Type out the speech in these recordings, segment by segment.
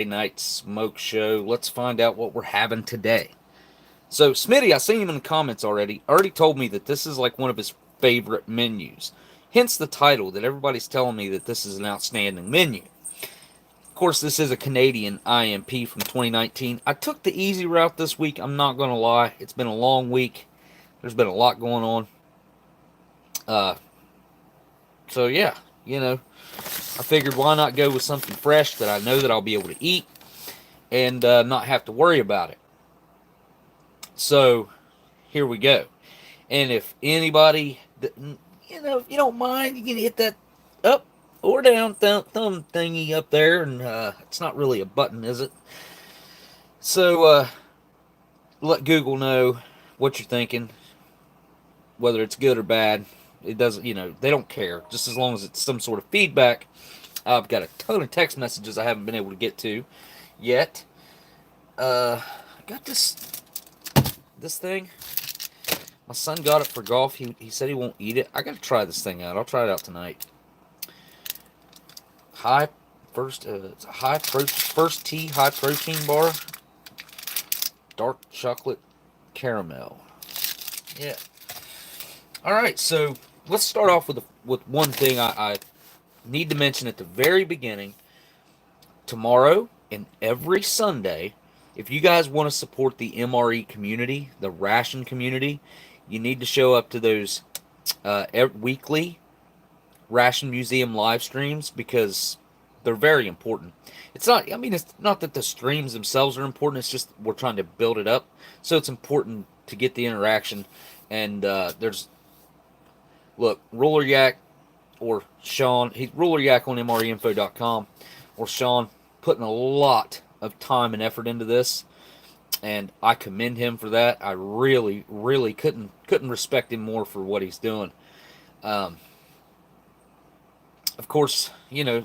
night smoke show. Let's find out what we're having today. So, Smitty, I seen him in the comments already told me that this is like one of his favorite menus. Hence the title that everybody's telling me that this is an outstanding menu. Of course, this is a Canadian IMP from 2019. I took the easy route this week, I'm not going to lie. It's been a long week. There's been a lot going on. Uh, so, yeah, you know, I figured why not go with something fresh that I know that I'll be able to eat and not have to worry about it. So here we go. And if anybody, if you don't mind, you can hit that up or down thumb thingy up there, and it's not really a button, is it? So let Google know what you're thinking, whether it's good or bad. It doesn't, they don't care. Just as long as it's some sort of feedback. I've got a ton of text messages I haven't been able to get to yet. I got this thing. My son got it for golf. He said he won't eat it. I got to try this thing out. I'll try it out tonight. It's a first tea high protein bar. Dark chocolate caramel. Yeah. All right. So let's start off with one thing I need to mention at the very beginning. Tomorrow and every Sunday, if you guys want to support the MRE community, the ration community, you need to show up to those weekly Ration Museum live streams because they're very important. It's not that the streams themselves are important, it's just we're trying to build it up. So it's important to get the interaction. And look, Ruler Yak or Sean, he's Ruler Yak on MREinfo.com, or Sean, putting a lot of time and effort into this, and I commend him for that. I really, really couldn't respect him more for what he's doing. Um, of course, he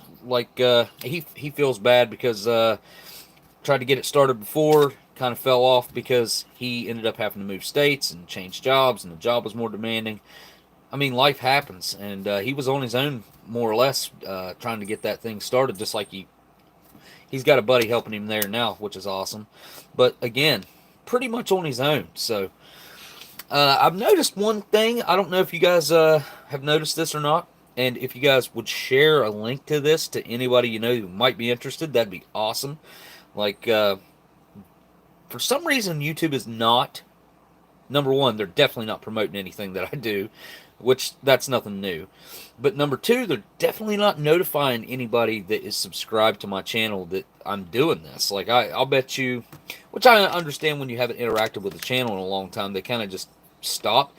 feels bad because tried to get it started before, kind of fell off because he ended up having to move states and change jobs, and the job was more demanding. I mean, life happens, and he was on his own more or less trying to get that thing started, just like he's got a buddy helping him there now, which is awesome. But again, pretty much on his own. So I've noticed one thing. I don't know if you guys have noticed this or not. And if you guys would share a link to this to anybody you know who might be interested, that'd be awesome. Like, for some reason, YouTube is not, number one, they're definitely not promoting anything that I do, which that's nothing new. But number two, they're definitely not notifying anybody that is subscribed to my channel that I'm doing this. Like, I'll bet you, which I understand when you haven't interacted with the channel in a long time, they kind of just stop.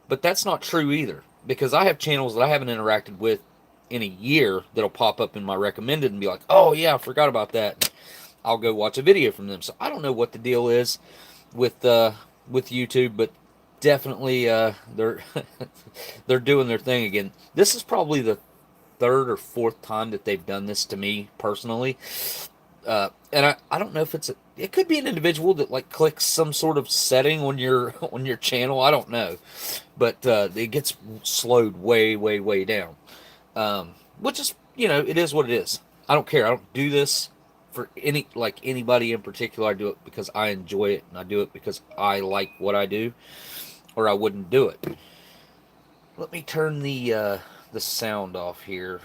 But that's not true either, because I have channels that I haven't interacted with in a year that'll pop up in my recommended and be like, oh yeah, I forgot about that. I'll go watch a video from them. So I don't know what the deal is with YouTube, but definitely they're they're doing their thing again. This is probably the third or fourth time that they've done this to me personally. And I don't know if it could be an individual that like clicks some sort of setting on your on your channel. I don't know, but it gets slowed way down, which is it is what it is. I don't care. I don't do this for anybody in particular. I do it because I enjoy it, and I do it because I like what I do, or I wouldn't do it. Let me turn the sound off here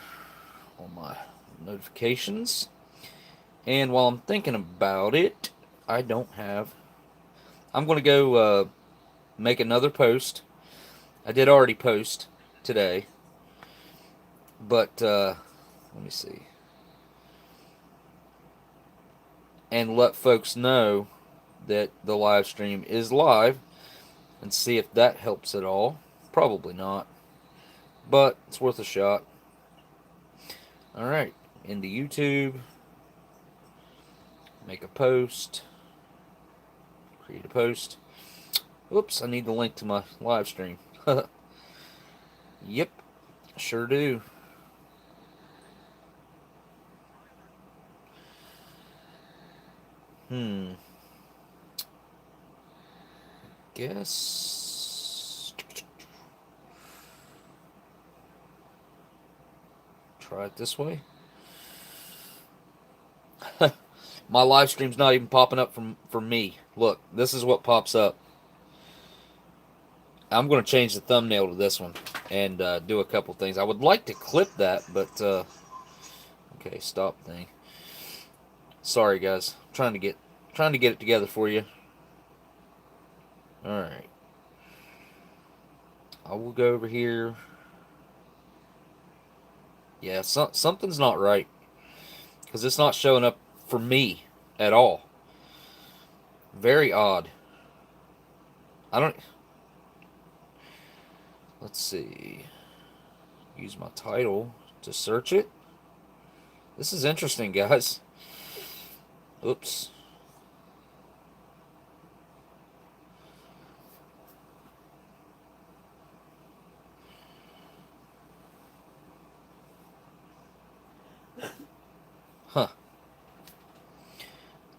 on my notifications. And while I'm thinking about it, I don't have. I'm going to go make another post. I did already post today, but let me see. And let folks know that the live stream is live and see if that helps at all. Probably not, but it's worth a shot. All right, into YouTube. Make a post. Create a post. Oops, I need the link to my live stream. Yep, sure do. Guess. Try it this way. My live stream's not even popping up for me. Look, this is what pops up. I'm going to change the thumbnail to this one and do a couple things. I would like to clip that, but okay, stop thing. Sorry, guys. I'm trying to get it together for you. All right. I will go over here. Yeah, something's not right because it's not showing up for me at all. Very odd. I don't. Let's see. Use my title to search it. This is interesting, guys. Oops. Huh.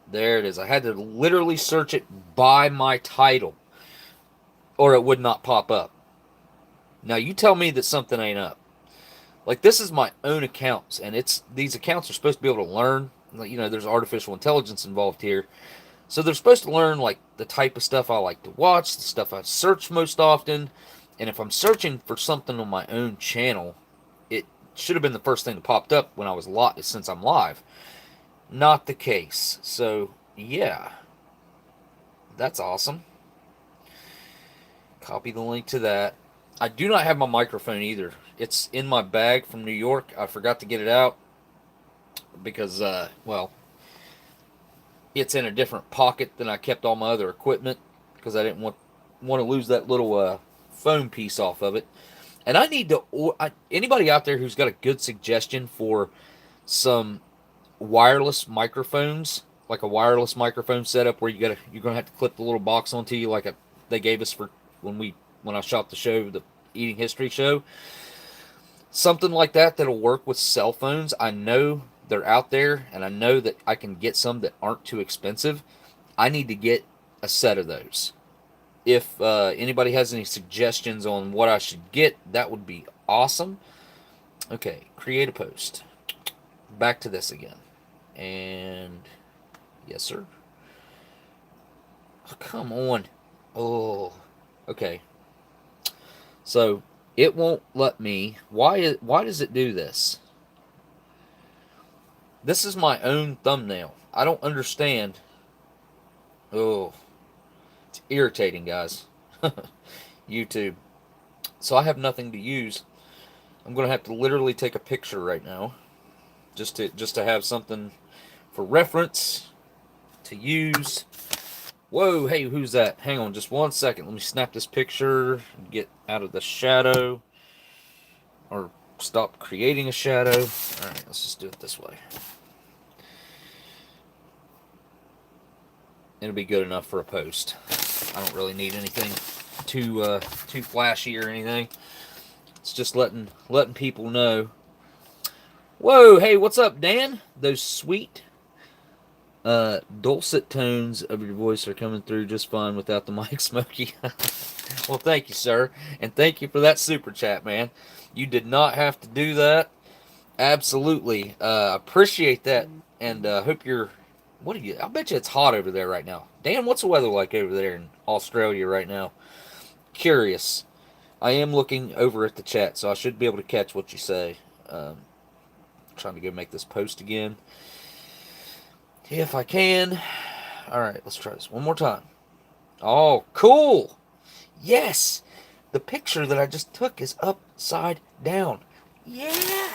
There it is. I had to literally search it by my title, or it would not pop up. Now, you tell me that something ain't up. Like, this is my own accounts, and these accounts are supposed to be able to learn. You know, there's artificial intelligence involved here. So they're supposed to learn, like, the type of stuff I like to watch, the stuff I search most often. And if I'm searching for something on my own channel, it should have been the first thing that popped up when I was live, since I'm live. Not the case. So, yeah. That's awesome. Copy the link to that. I do not have my microphone either. It's in my bag from New York. I forgot to get it out because, well, it's in a different pocket than I kept all my other equipment because I didn't want to lose that little foam piece off of it. And I need to, anybody out there who's got a good suggestion for some wireless microphones, like a wireless microphone setup where you're gonna have to clip the little box onto you like they gave us for when I shot the show, the eating history show. Something like that that'll work with cell phones. I know they're out there, and I know that I can get some that aren't too expensive. I need to get a set of those. If anybody has any suggestions on what I should get, that would be awesome. Okay, create a post. Back to this again. And yes, sir. Oh, come on. Oh, okay. So it won't let me. Why does it do this? This is my own thumbnail. I don't understand. Oh, it's irritating, guys. YouTube. So I have nothing to use. I'm gonna have to literally take a picture right now, just to have something for reference to use. Whoa, hey, who's that? Hang on just 1 second. Let me snap this picture and get out of the shadow. Or stop creating a shadow. Alright, let's just do it this way. It'll be good enough for a post. I don't really need anything too flashy or anything. It's just letting people know. Whoa, hey, what's up, Dan? Those sweet dulcet tones of your voice are coming through just fine without the mic, Smokey. Well, thank you, sir. And thank you for that super chat, man. You did not have to do that. Absolutely. Appreciate that. And hope you're... What are you... I bet you it's hot over there right now. Dan, what's the weather like over there in Australia right now? Curious. I am looking over at the chat, so I should be able to catch what you say. Trying to go make this post again. If I can. Alright, let's try this one more time. Oh, cool! Yes! The picture that I just took is upside down. Yeah!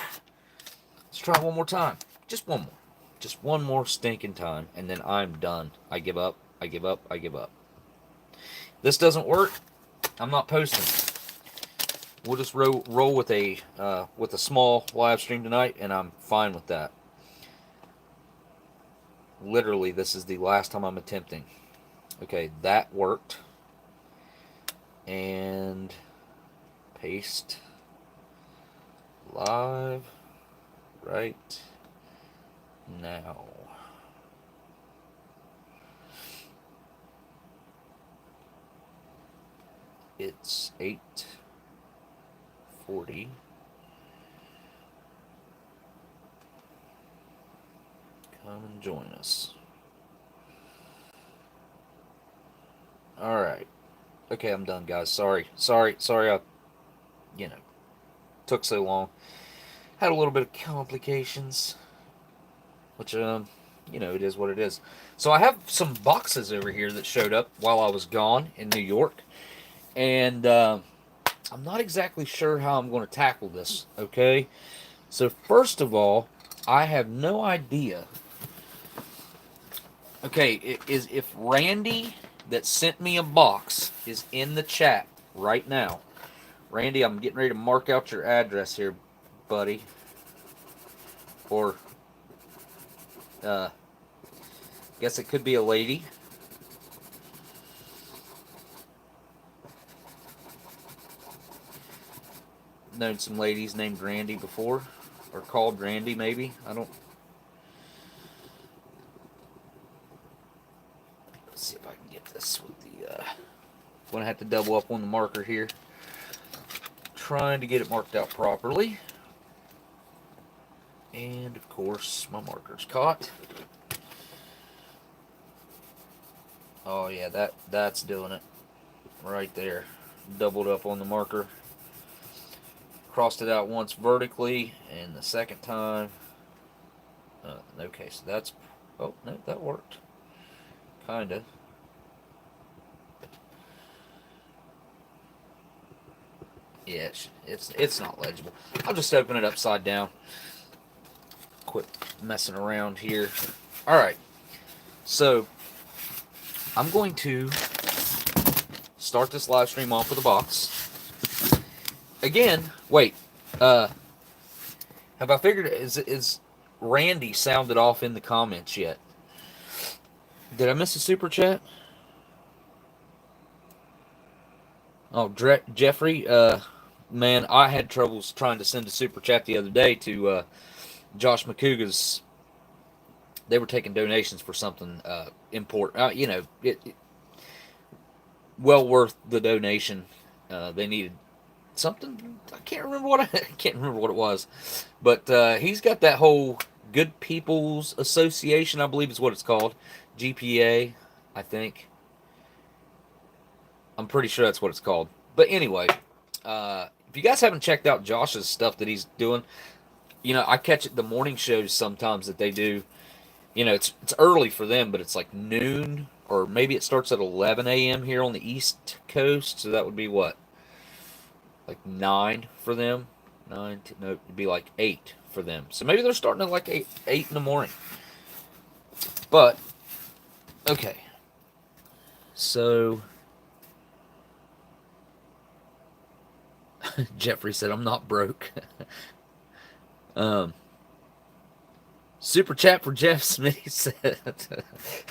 Let's try one more time. Just one more. Just one more stinking time, and then I'm done. I give up. I give up. I give up. This doesn't work. I'm not posting. We'll just roll with a small live stream tonight, and I'm fine with that. Literally, this is the last time I'm attempting. Okay, that worked. And paste live right now. It's 8:40. Come and join us. All right. Okay, I'm done, guys. Sorry. I, you know, took so long. Had a little bit of complications, which, it is what it is. So I have some boxes over here that showed up while I was gone in New York. And I'm not exactly sure how I'm going to tackle this, okay? So, first of all, I have no idea. Okay, if Randy that sent me a box is in the chat right now. Randy, I'm getting ready to mark out your address here, buddy. Or, guess it could be a lady. Known some ladies named Randy before, or called Randy maybe. I don't. Let's see if I can get this with the. Gonna have to double up on the marker here. Trying to get it marked out properly. And of course, my marker's caught. Oh yeah, that's doing it. Right there. Doubled up on the marker. Crossed it out once vertically, and the second time. Okay, so that's. Oh no, that worked. Kinda. Yeah, it's not legible. I'll just open it upside down. Quit messing around here. All right. So I'm going to start this live stream off with a box. Again, wait. Have I figured is Randy sounded off in the comments yet? Did I miss a super chat? Oh, Jeffrey, man, I had troubles trying to send a super chat the other day to Josh McCouga's. They were taking donations for something important. Well worth the donation. They needed something. I can't remember what it was, but he's got that whole Good People's Association, I believe is what it's called, GPA, I think. I'm pretty sure that's what it's called. But anyway, if you guys haven't checked out Josh's stuff that he's doing, I catch it the morning shows sometimes that they do. It's early for them, but it's like noon, or maybe it starts at 11 a.m. here on the East Coast. So that would be what, like 9 for them. No, it'd be like 8 for them. So maybe they're starting at like 8 in the morning. But okay, so Jeffrey said I'm not broke. Super chat for Jeff, Smitty said.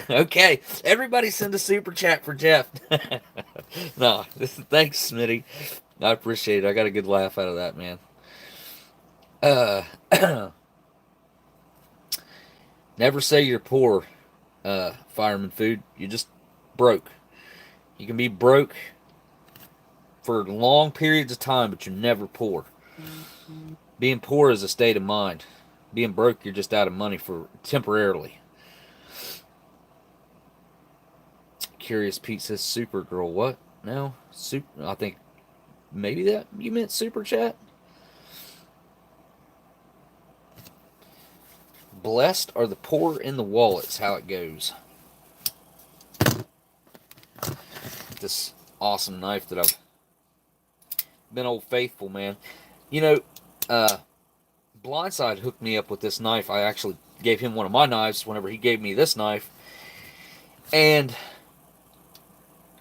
Okay, everybody send a super chat for Jeff. No, thanks, Smitty. I appreciate it. I got a good laugh out of that, man. Never say you're poor, Fireman Food. You're just broke. You can be broke for long periods of time, but you're never poor. Being poor is a state of mind. Being broke, you're just out of money for temporarily. Curious Pete says Supergirl. What? No? I think maybe that you meant Super Chat? Blessed are the poor in the wallets, how it goes. This awesome knife that I've been Old Faithful, man. Blindside hooked me up with this knife. I actually gave him one of my knives whenever he gave me this knife. And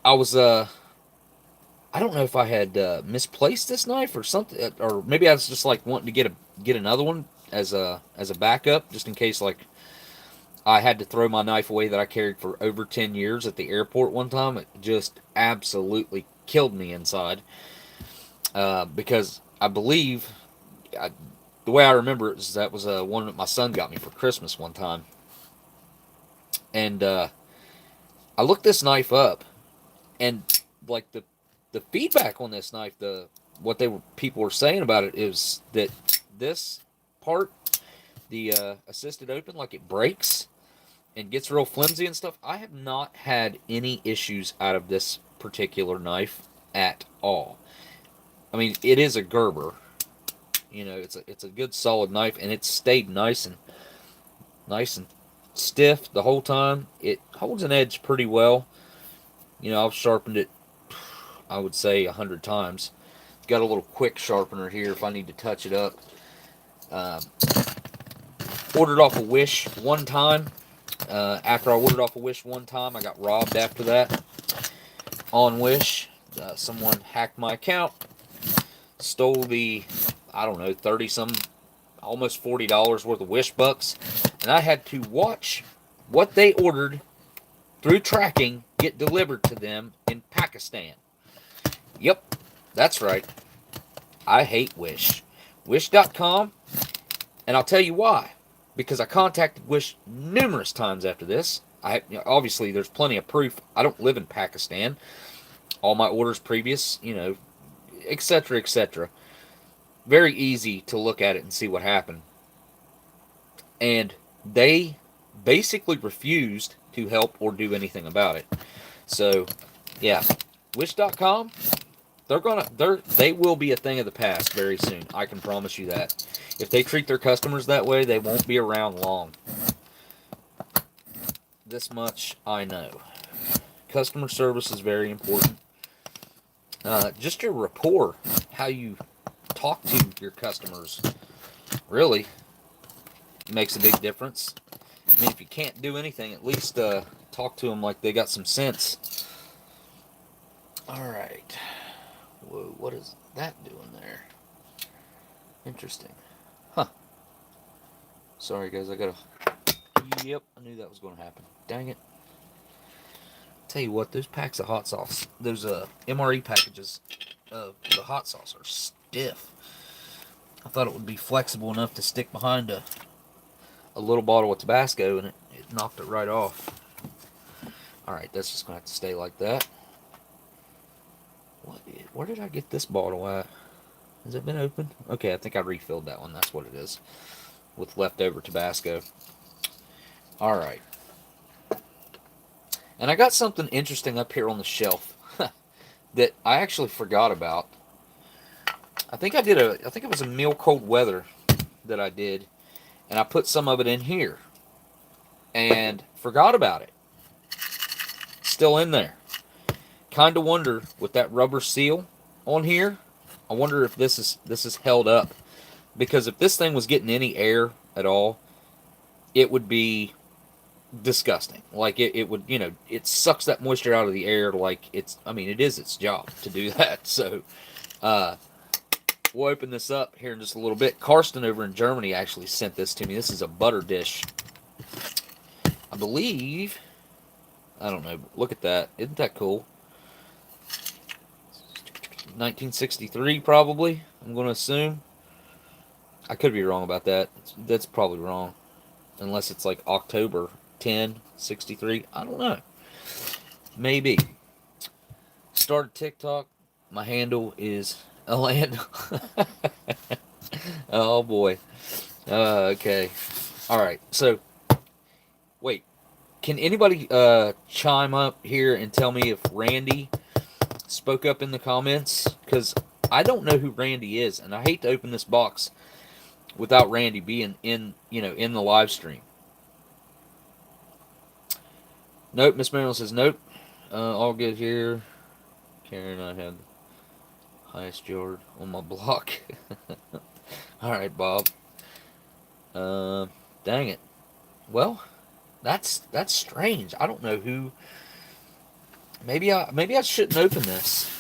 I was, I don't know if I had misplaced this knife or something, or maybe I was just like wanting to get another one as a backup, just in case like I had to throw my knife away that I carried for over 10 years at the airport one time. It just absolutely killed me inside because I believe the way I remember it is that was one that my son got me for Christmas one time. And I looked this knife up, and like the feedback on this knife, what people were saying about it is that this part, the assisted open, like it breaks, and gets real flimsy and stuff. I have not had any issues out of this particular knife at all. I mean, it is a Gerber. You know, it's a good solid knife, and it's stayed nice and stiff the whole time. It holds an edge pretty well. You know, I've sharpened it, I would say, 100 times. Got a little quick sharpener here if I need to touch it up. Ordered off a Wish one time. After I ordered off a Wish one time, I got robbed after that on Wish. Someone hacked my account, stole the, I don't know, 30-some, almost $40 worth of Wish bucks, and I had to watch what they ordered through tracking get delivered to them in Pakistan. Yep, that's right. I hate Wish. Wish.com, and I'll tell you why. Because I contacted Wish numerous times after this. Obviously, there's plenty of proof. I don't live in Pakistan. All my orders previous, you know, etc., etc. Very easy to look at it and see what happened. And they basically refused to help or do anything about it. So, yeah, Wish.com, they will be a thing of the past very soon. I can promise you that. If they treat their customers that way, they won't be around long. This much I know. Customer service is very important. Just your rapport, how you talk to your customers, really makes a big difference. I mean, if you can't do anything, at least talk to them like they got some sense. Alright. Whoa, what is that doing there? Interesting. Huh. Sorry, guys, I gotta... Yep, I knew that was going to happen. Dang it. Tell you what, those packs of hot sauce, those MRE packages of the hot sauce are stiff. I thought it would be flexible enough to stick behind a little bottle of Tabasco, and it knocked it right off. Alright, that's just going to have to stay like that. Where did I get this bottle at? Has it been opened? Okay, I think I refilled that one. That's what it is. With leftover Tabasco. Alright. And I got something interesting up here on the shelf that I actually forgot about. I think it was a meal cold weather that I did, and I put some of it in here and forgot about it. Still in there. Kind of wonder with that rubber seal on here, I wonder if this is held up, because if this thing was getting any air at all, it would be disgusting. Like it would, you know, it sucks that moisture out of the air. Like it is its job to do that. So we'll open this up here in just a little bit. Karsten over in Germany actually sent this to me. This is a butter dish, I believe. I don't know. Look at that. Isn't that cool? 1963 probably, I'm going to assume. I could be wrong about that. That's probably wrong, unless it's like October 10, 63. I don't know. Maybe. Started TikTok. My handle is Aland. Oh boy. Okay. Alright, so wait. Can anybody chime up here and tell me if Randy spoke up in the comments? Because I don't know who Randy is, and I hate to open this box without Randy being in the live stream. Nope, Miss Marilyn says nope. All good here. Karen, I had the highest yard on my block. Alright, Bob. Dang it. Well, that's strange. I don't know who. Maybe I shouldn't open this.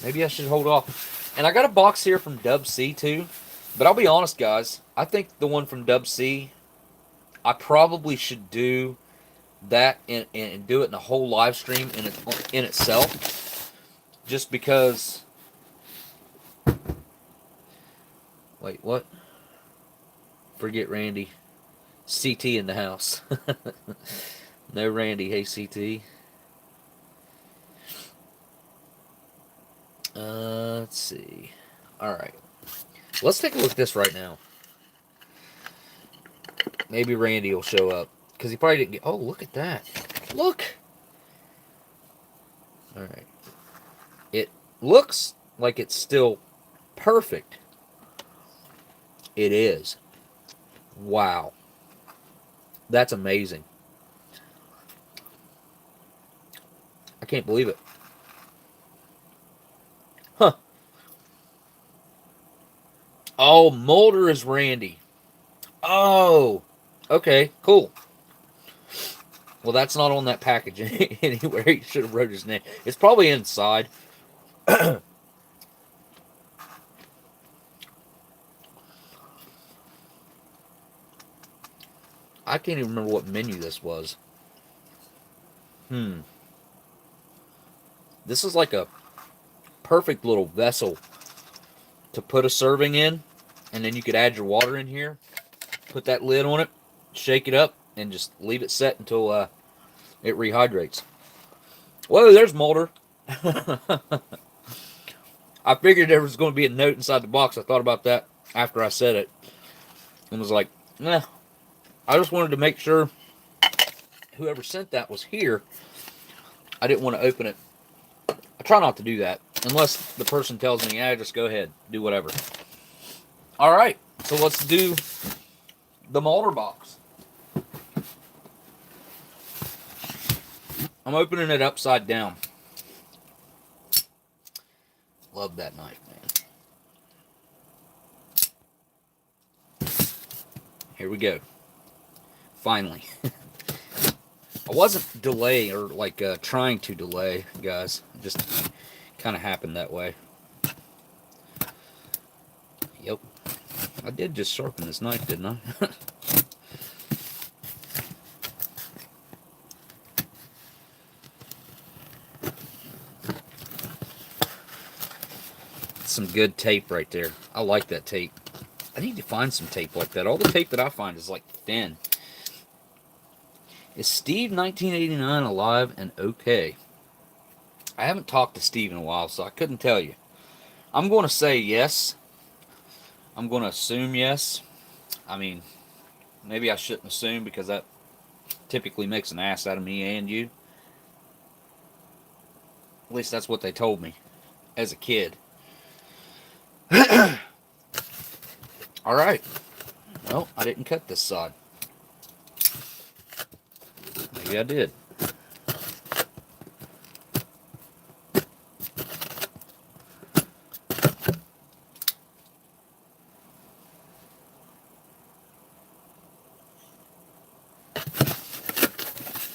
Maybe I should hold off. And I got a box here from Dub C too. But I'll be honest, guys. I think the one from Dub C, I probably should do that and do it in a whole live stream in itself. Just because. Wait, what? Forget Randy. CT in the house. No Randy. Hey, CT. Let's see. Alright. Let's take a look at this right now. Maybe Randy will show up. Because he probably didn't get... Oh, look at that. Look! Alright. It looks like it's still perfect. It is. Wow. That's amazing. I can't believe it. Huh. Oh, Mulder is Randy. Oh. Okay, cool. Well, that's not on that package anywhere. He should have wrote his name. It's probably inside. I can't even remember what menu this was. This is like a perfect little vessel to put a serving in, and then you could add your water in here, put that lid on it, shake it up, and just leave it set until it rehydrates. Whoa, there's Mulder. I figured there was going to be a note inside the box. I thought about that after I said it, and was like, nah. I just wanted to make sure whoever sent that was here. I didn't want to open it. I try not to do that unless the person tells me, yeah, just go ahead, do whatever. All right, so let's do the Mulder box. I'm opening it upside down. Love that knife, man. Here we go. Finally. I wasn't delaying or like trying to delay, guys. It just kind of happened that way. Yep. I did just sharpen this knife, didn't I? Some good tape right there. I like that tape. I need to find some tape like that. All the tape that I find is like thin. Is Steve 1989 alive and okay? I haven't talked to Steve in a while, so I couldn't tell you. I'm going to say yes. I'm going to assume yes. I mean, maybe I shouldn't assume because that typically makes an ass out of me and you. At least that's what they told me as a kid. Alright. Well, I didn't cut this side. Maybe I did.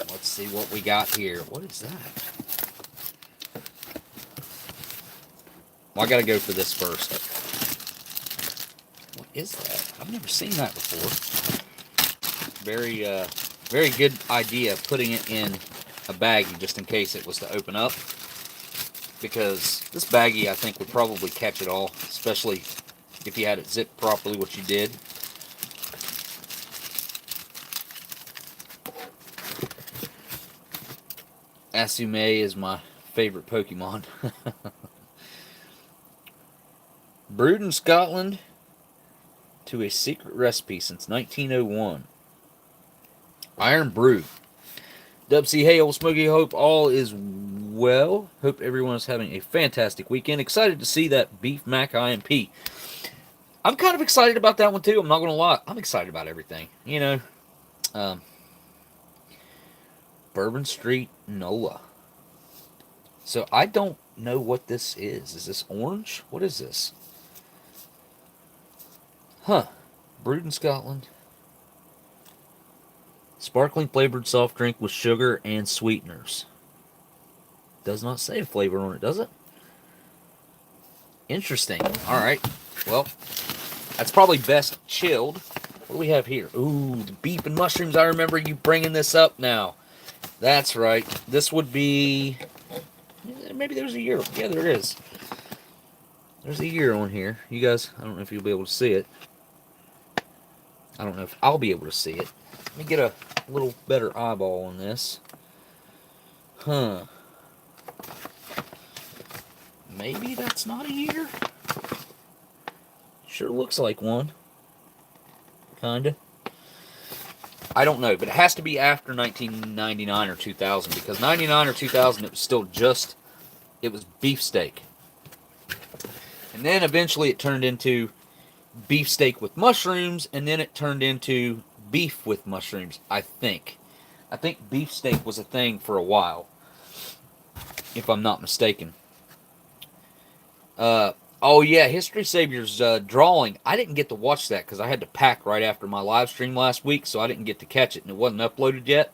Let's see what we got here. What is that? Well, I gotta go for this first. What is that? I've never seen that before. Very good idea putting it in a baggie just in case it was to open up. Because this baggie, I think, would probably catch it all. Especially if you had it zipped properly, which you did. Asume is my favorite Pokemon. Brewed in Scotland to a secret recipe since 1901. Iron Brew. Dubsy, hey, Oldsmokey, hope all is well. Hope everyone is having a fantastic weekend. Excited to see that Beef Mac IMP. I'm kind of excited about that one too. I'm not going to lie. I'm excited about everything. You know, Bourbon Street NOLA. So I don't know what this is. Is this orange? What is this? Huh. Brewed in Scotland. Sparkling flavored soft drink with sugar and sweeteners. Does not say a flavor on it, does it? Interesting. Alright. Well, that's probably best chilled. What do we have here? Ooh, the beef and mushrooms. I remember you bringing this up now. That's right. This would be... Maybe there's a year. Yeah, there is. There's a year on here. You guys, I don't know if you'll be able to see it. I don't know if I'll be able to see it. Let me get a little better eyeball on this. Huh. Maybe that's not a year? Sure looks like one. Kinda. I don't know, but it has to be after 1999 or 2000, because 99 or 2000 it was still just, it was beefsteak. And then eventually it turned into beefsteak with mushrooms, and then it turned into beef with mushrooms, I think. I think beefsteak was a thing for a while, if I'm not mistaken. Oh yeah, History Savior's drawing. I didn't get to watch that because I had to pack right after my live stream last week, so I didn't get to catch it, and it wasn't uploaded yet.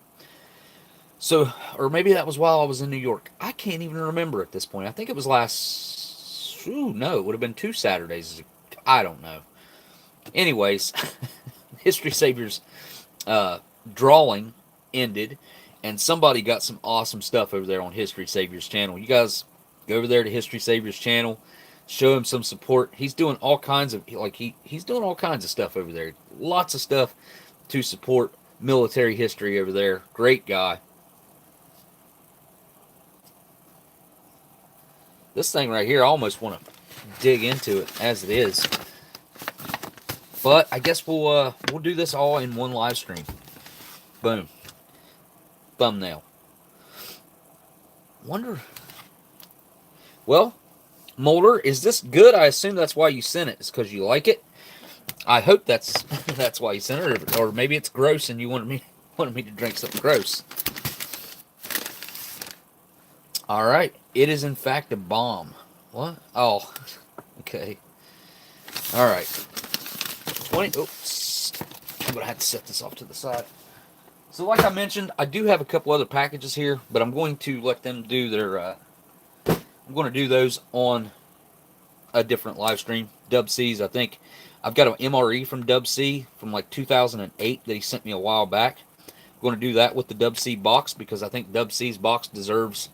So, or maybe that was while I was in New York. I can't even remember at this point. I think it was last... Ooh, no, it would have been 2 Saturdays. I don't know. Anyways, History Savior's drawing ended, and somebody got some awesome stuff over there on History Savior's channel. You guys go over there to History Savior's channel, show him some support. He's doing all kinds of, like, he's doing all kinds of stuff over there. Lots of stuff to support military history over there. Great guy. This thing right here, I almost want to dig into it as it is. But I guess we'll do this all in one live stream. Boom. Thumbnail. Wonder. Well, Mulder, is this good? I assume that's why you sent it. It's because you like it. I hope that's that's why you sent it, or maybe it's gross and you wanted me to drink something gross. All right, it is in fact a bomb. What? Oh, okay. All right. 20. Oops. I'm gonna have to set this off to the side. So, like I mentioned, I do have a couple other packages here, but I'm going to let them do their. I'm going to do those on a different live stream. Dub C's, I think. I've got an MRE from Dub C from like 2008 that he sent me a while back. I'm going to do that with the Dub C box because I think Dub C's box deserves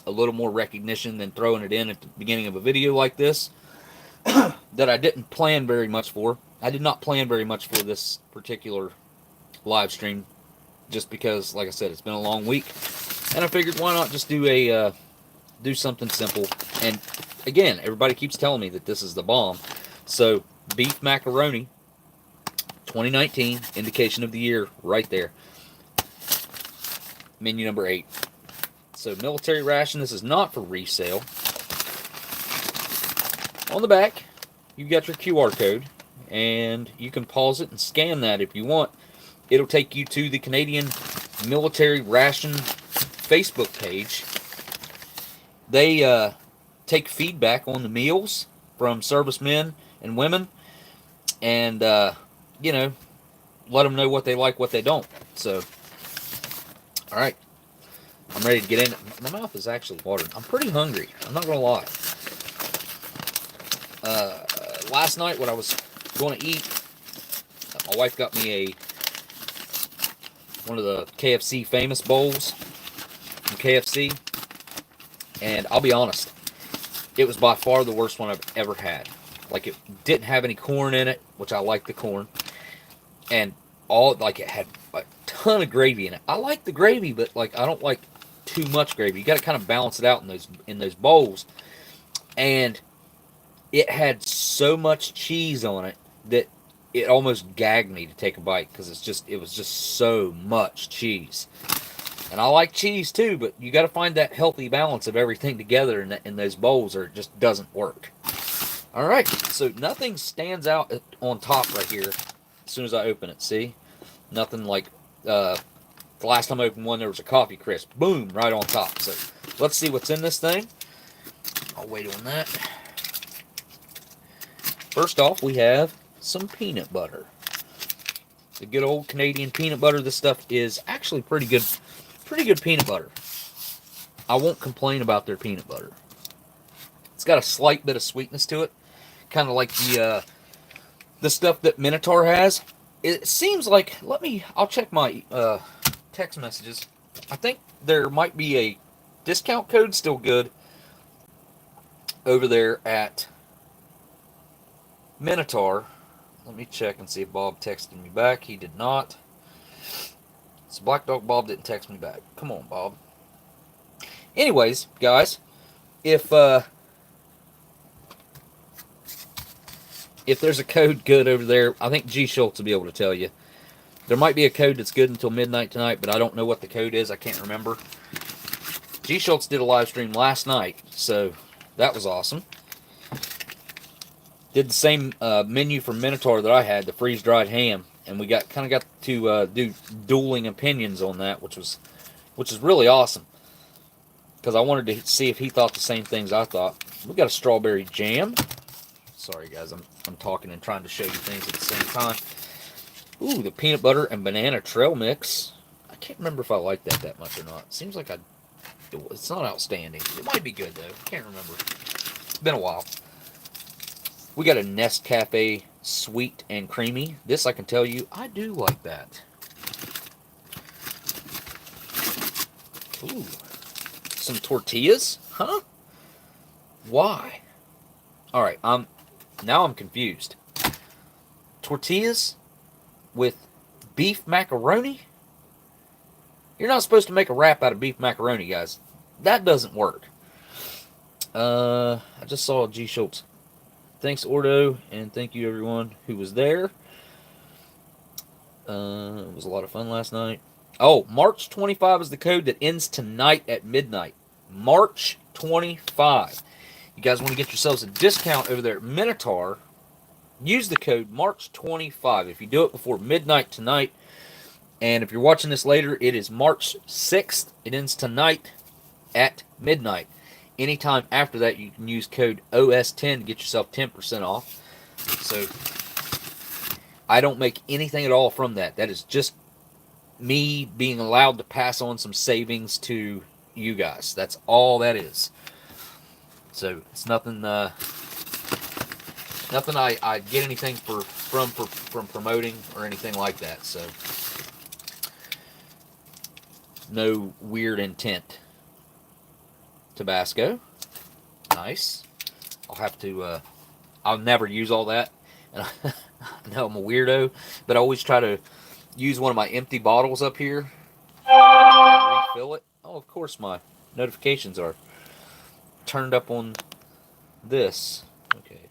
a little more recognition than throwing it in at the beginning of a video like this that I didn't plan very much for. I did not plan very much for this particular live stream just because, like I said, it's been a long week. And I figured why not just do something simple. And again, everybody keeps telling me that this is the bomb. So, Beef Macaroni 2019, indication of the year right there. Menu number 8. So, military ration. This is not for resale. On the back, you've got your QR code, and you can pause it and scan that if you want. It'll take you to the Canadian Military Ration Facebook page. They take feedback on the meals from servicemen and women, and you know, let them know what they like, what they don't. So, all right, I'm ready to get in. My mouth is actually watering. I'm pretty hungry. I'm not gonna lie. Last night, when I was going to eat, my wife got me one of the KFC famous bowls from KFC, and I'll be honest, it was by far the worst one I've ever had. Like, it didn't have any corn in it, which I like the corn, and it had a ton of gravy in it. I like the gravy, but like I don't like too much gravy. You got to kind of balance it out in those bowls, and it had so much cheese on it that it almost gagged me to take a bite because it was just so much cheese. And I like cheese too, but you got to find that healthy balance of everything together in those bowls, or it just doesn't work. All right, so nothing stands out on top right here as soon as I open it. See, nothing like the last time I opened one, there was a coffee crisp. Boom, right on top. So let's see what's in this thing. I'll wait on that. First off, we have some peanut butter. The good old Canadian peanut butter. This stuff is actually pretty good peanut butter. I won't complain about their peanut butter. It's got a slight bit of sweetness to it, kind of like the stuff that Minotaur has. It seems like, I'll check my text messages. I think there might be a discount code still good over there at Minotaur. Let me check and see if Bob texted me back. He did not. So Black Dog Bob didn't text me back. Come on, Bob. Anyways, guys, if there's a code good over there, I think G Schultz will be able to tell you. There might be a code that's good until midnight tonight, but I don't know what the code is. I can't remember. G Schultz did a live stream last night, so that was awesome. Did the same menu for Minotaur that I had, the freeze-dried ham, and we got to do dueling opinions on that, which is really awesome. Because I wanted to see if he thought the same things I thought. We got a strawberry jam. Sorry guys, I'm talking and trying to show you things at the same time. Ooh, the peanut butter and banana trail mix. I can't remember if I like that much or not. Seems like it's not outstanding. It might be good though. Can't remember. It's been a while. We got a Nescafe sweet and creamy. This I can tell you, I do like that. Ooh. Some tortillas? Huh? Why? Alright, now I'm confused. Tortillas with beef macaroni? You're not supposed to make a wrap out of beef macaroni, guys. That doesn't work. I just saw G. Schultz. Thanks, Ordo, and thank you everyone who was there. It was a lot of fun last night. Oh, March 25 is the code that ends tonight at midnight. March 25. You guys want to get yourselves a discount over there at Minotaur, use the code March 25. If you do it before midnight tonight, and if you're watching this later, it is March 6th. It ends tonight at midnight. Anytime after that, you can use code OS10 to get yourself 10% off. So, I don't make anything at all from that. That is just me being allowed to pass on some savings to you guys. That's all that is. So it's nothing. Nothing I get anything from promoting or anything like that. So no weird intent. Tabasco, nice. I'll have to. I'll never use all that, and I know I'm a weirdo, but I always try to use one of my empty bottles up here and refill it. Oh, of course my notifications are turned up on this. Okay.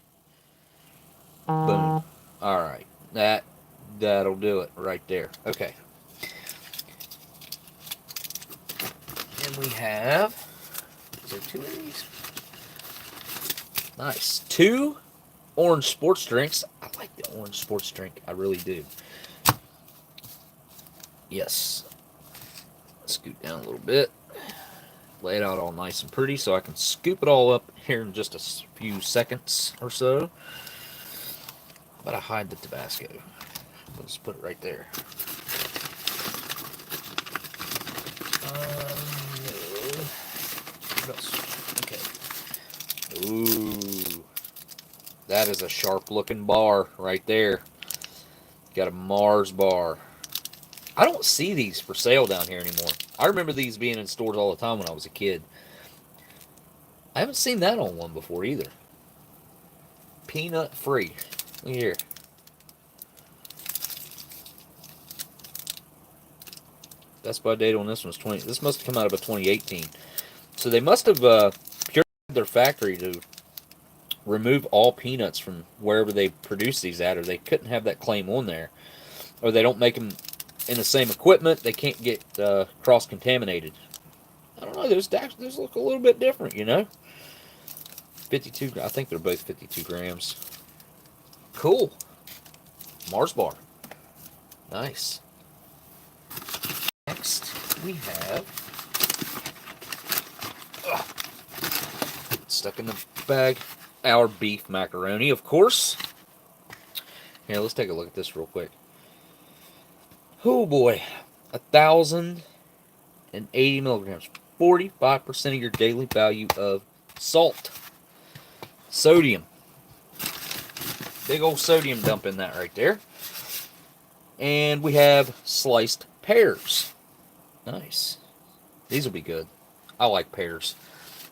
Boom. Alright. That'll do it right there. Okay. And we have... Is there 2 of these? Nice. 2 orange sports drinks. I like the orange sports drink. I really do. Yes. Scoot down a little bit. Lay it out all nice and pretty so I can scoop it all up here in just a few seconds or so. But I hide the Tabasco. We'll just put it right there. No. What else? Okay. Ooh. That is a sharp looking bar right there. Got a Mars bar. I don't see these for sale down here anymore. I remember these being in stores all the time when I was a kid. I haven't seen that on one before either. Peanut free. Look here. Best by date on this one was 20. This must have come out of a 2018. So they must have purified their factory to remove all peanuts from wherever they produce these at, or they couldn't have that claim on there. Or they don't make them in the same equipment. They can't get cross-contaminated. I don't know. Those look a little bit different, you know. 52. I think they're both 52 grams. Cool. Mars bar. Nice. Next, we have stuck in the bag our beef macaroni, of course. Here, let's take a look at this real quick. Oh boy, 1,080 milligrams, 45% of your daily value of salt, sodium. Big old sodium dump in that right there. And we have sliced pears. Nice. These will be good. I like pears.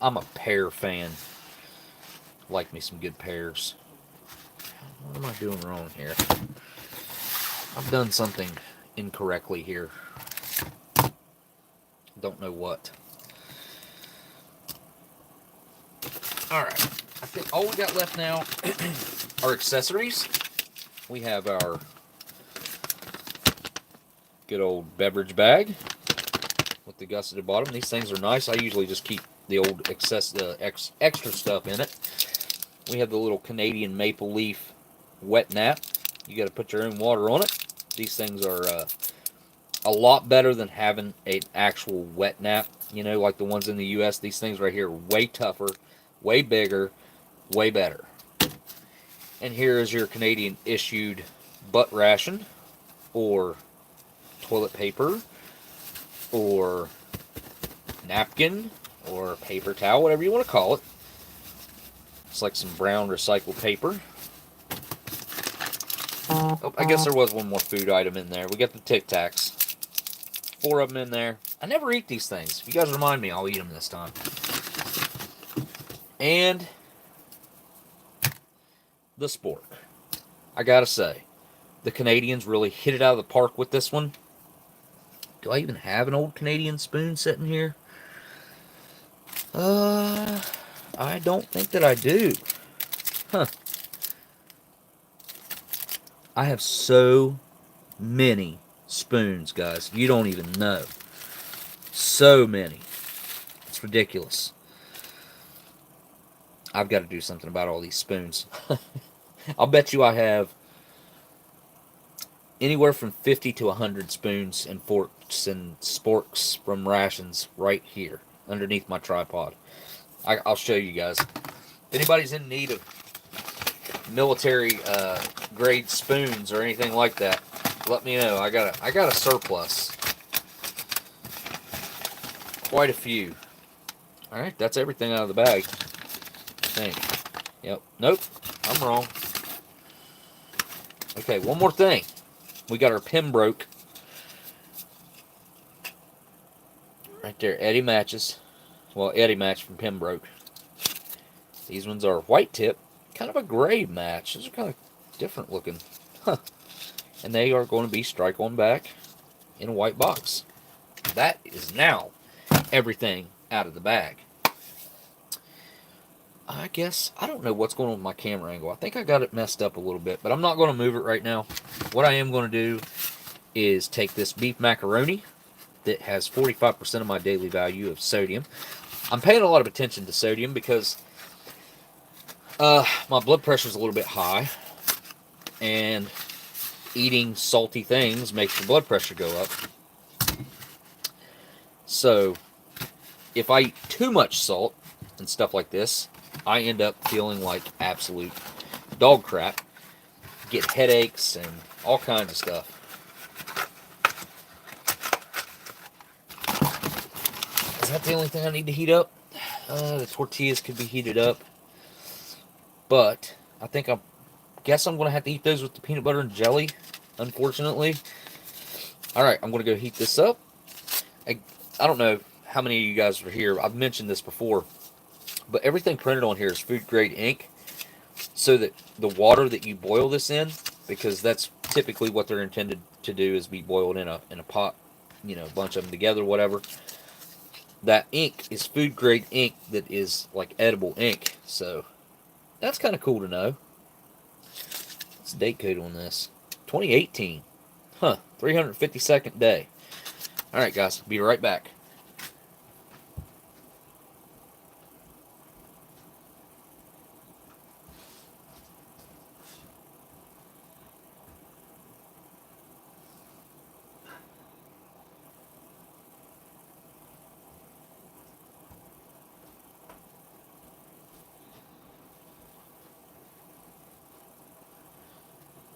I'm a pear fan. Like me some good pears. What am I doing wrong here? I've done something incorrectly here. Don't know what. Alright. I think all we got left now are accessories. We have our Good old beverage bag with the gusseted bottom. These things are nice. I usually just keep the old extra stuff in it. We have the little Canadian maple leaf wet nap. You got to put your own water on it. These things are a lot better than having an actual wet nap. You know, like the ones in the U.S. These things right here are way tougher, way bigger, way better. And here is your Canadian issued butt ration, or toilet paper, or napkin, or paper towel, whatever you want to call it. It's like some brown recycled paper. Oh, I guess there was one more food item in there. We got the Tic Tacs. 4 of them in there. I never eat these things. If you guys remind me, I'll eat them this time. And the spork. I gotta say, the Canadians really hit it out of the park with this one. Do I even have an old Canadian spoon sitting here? I don't think that I do. Huh. I have so many spoons, guys. You don't even know. So many. It's ridiculous. I've got to do something about all these spoons. I'll bet you I have anywhere from 50 to 100 spoons and forks and sporks from Rations right here underneath my tripod. I'll show you guys. If anybody's in need of military grade spoons or anything like that, let me know. I got a surplus. Quite a few. Alright, that's everything out of the bag, I think. Yep. Nope. I'm wrong. Okay, one more thing. We got our Pembroke. Right there, Eddie matches. Well, Eddie match from Pembroke. These ones are white tip. Kind of a gray match. Those are kind of different looking. Huh. And they are going to be strike on back in a white box. That is now everything out of the bag. I guess, I don't know what's going on with my camera angle. I think I got it messed up a little bit, but I'm not going to move it right now. What I am going to do is take this beef macaroni that has 45% of my daily value of sodium. I'm paying a lot of attention to sodium because my blood pressure is a little bit high, and eating salty things makes your blood pressure go up. So if I eat too much salt and stuff like this, I end up feeling like absolute dog crap. Get headaches and all kinds of stuff. Is that the only thing I need to heat up? The tortillas could be heated up. But I guess I'm going to have to eat those with the peanut butter and jelly, unfortunately. Alright, I'm going to go heat this up. I don't know how many of you guys are here. I've mentioned this before. But everything printed on here is food grade ink, so that the water that you boil this in, because that's typically what they're intended to do, is be boiled in a pot, you know, a bunch of them together, whatever. That ink is food grade ink that is like edible ink. So that's kind of cool to know. What's the date code on this? 2018. Huh, 352nd day. Alright guys, be right back.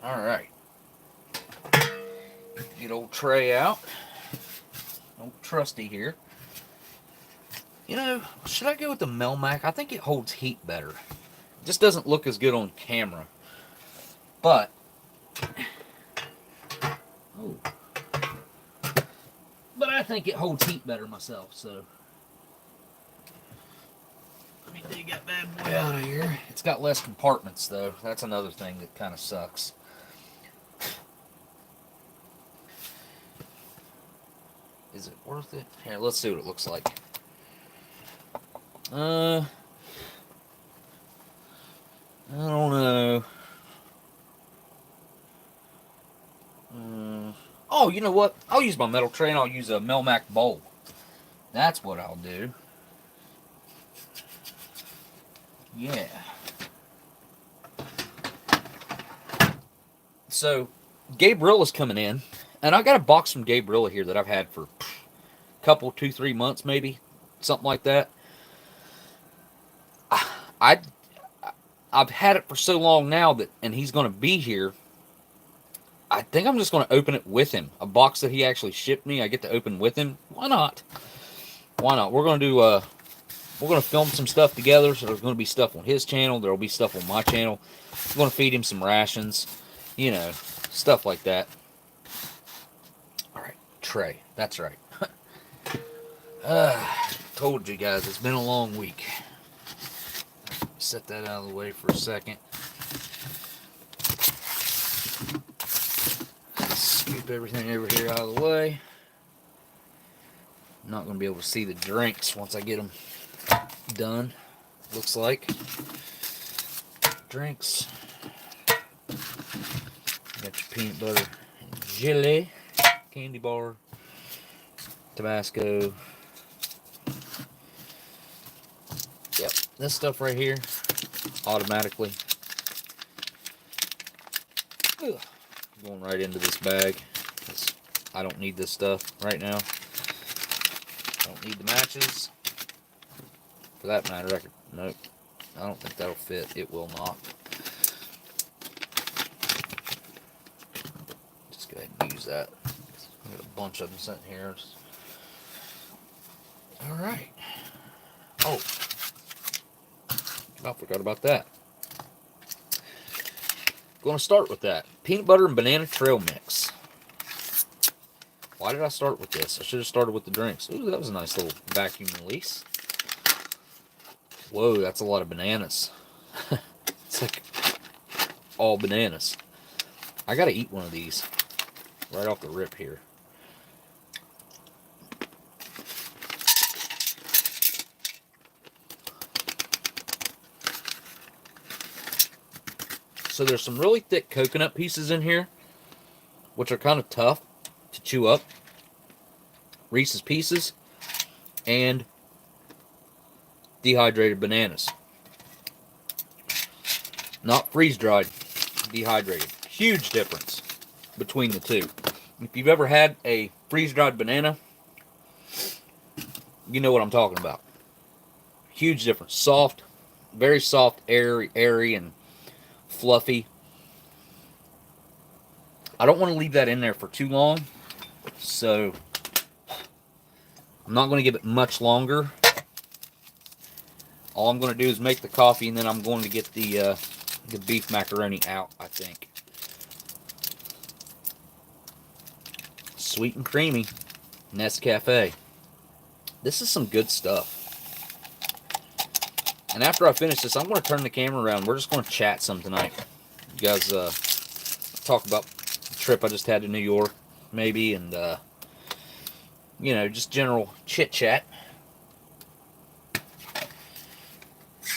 Alright. Get old tray out. Old trusty here. You know, should I go with the Melmac? I think it holds heat better. It just doesn't look as good on camera. But, I think it holds heat better myself, so. Let me dig that bad boy out of here. It's got less compartments, though. That's another thing that kind of sucks. Is it worth it? Here, let's see what it looks like. I don't know. Oh, you know what? I'll use my metal tray and I'll use a Melmac bowl. That's what I'll do. Yeah. So, Gabriela's coming in, and I got a box from Gabriela here that I've had for a couple, 2, 3 months maybe, something like that. I I've had it for so long now that, and he's going to be here. I think I'm just going to open it with him. A box that he actually shipped me, I get to open with him. Why not? Why not? We're going to do we're going to film some stuff together. So there's going to be stuff on his channel. There will be stuff on my channel. I'm going to feed him some rations, you know, stuff like that. All right, tray. That's right. Told you guys, it's been a long week. Set that out of the way for a second. Scoop everything over here out of the way. I'm not going to be able to see the drinks once I get them done. Looks like. Drinks. Got your peanut butter and jelly. Candy bar. Tabasco. Yep, this stuff right here, automatically. Ugh. Going right into this bag, because I don't need this stuff right now. I don't need the matches. For that matter, nope, I don't think that'll fit. It will not. Just go ahead and use that. I've got a bunch of them sitting here. Alright. Oh. I forgot about that. Going to start with that. Peanut butter and banana trail mix. Why did I start with this? I should have started with the drinks. Ooh, that was a nice little vacuum release. Whoa, that's a lot of bananas. It's like all bananas. I gotta eat one of these right off the rip here. So there's some really thick coconut pieces in here, which are kind of tough to chew up. Reese's Pieces and dehydrated bananas. Not freeze-dried, dehydrated. Huge difference between the two. If you've ever had a freeze-dried banana, you know what I'm talking about. Huge difference. Soft, very soft, airy, and fluffy. I don't want to leave that in there for too long, so I'm not going to give it much longer. All I'm going to do is make the coffee, and then I'm going to get the beef macaroni out, I think. Sweet and creamy Nescafe. This is some good stuff. And after I finish this, I'm going to turn the camera around. We're just going to chat some tonight. You guys talk about the trip I just had to New York, maybe, and, you know, just general chit-chat.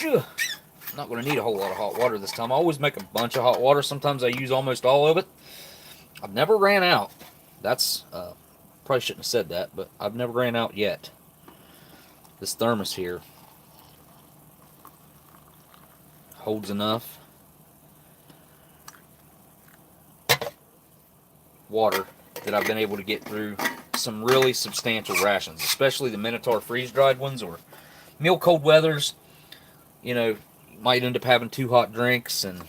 I'm not going to need a whole lot of hot water this time. I always make a bunch of hot water. Sometimes I use almost all of it. I've never ran out. That's, probably shouldn't have said that, but I've never ran out yet. This thermos here holds enough water that I've been able to get through some really substantial rations, especially the Minotaur freeze-dried ones or meal cold weathers. You know, you might end up having 2 hot drinks, and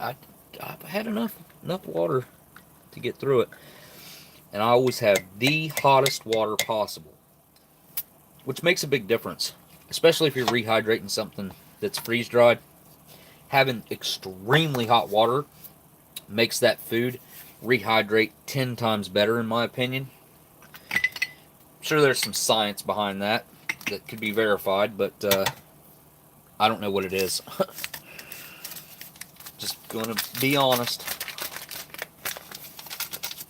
I've had enough water to get through it. And I always have the hottest water possible, which makes a big difference, especially if you're rehydrating something that's freeze-dried. Having extremely hot water makes that food rehydrate 10 times better, in my opinion. I'm sure there's some science behind that could be verified, but I don't know what it is. Just going to be honest.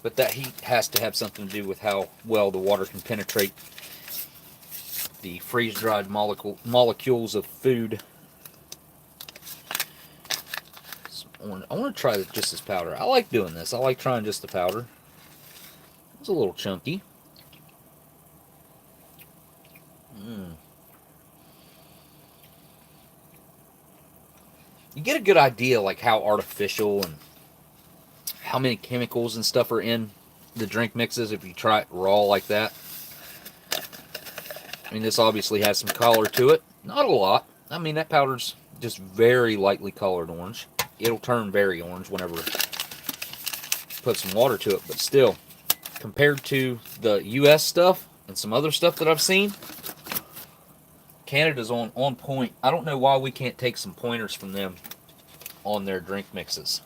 But that heat has to have something to do with how well the water can penetrate the freeze-dried molecules of food. I want to try just this powder. I like doing this. I like trying just the powder. It's a little chunky. Mm. You get a good idea like how artificial and how many chemicals and stuff are in the drink mixes if you try it raw like that. I mean, this obviously has some color to it. Not a lot. I mean, that powder's just very lightly colored orange. It'll turn very orange whenever put some water to it, but still, compared to the US stuff and some other stuff that I've seen, Canada's on point. I don't know why we can't take some pointers from them on their drink mixes.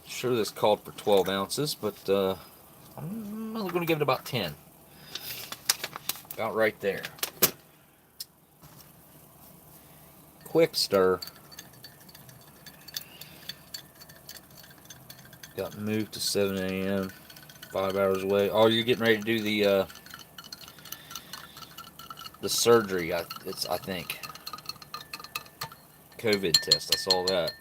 Sure, this called for 12 ounces, but I'm only going to give it about 10. About right there. Quick stir. Got moved to 7 a.m. 5 hours away. Oh, you're getting ready to do the surgery. I think COVID test. I saw that.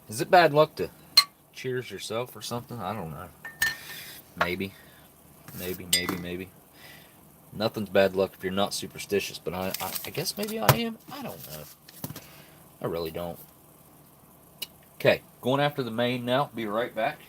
Is it bad luck to cheers yourself or something? I don't know. Maybe. Nothing's bad luck if you're not superstitious, but I guess maybe I am. I don't know. I really don't. Okay, going after the main now. Be right back.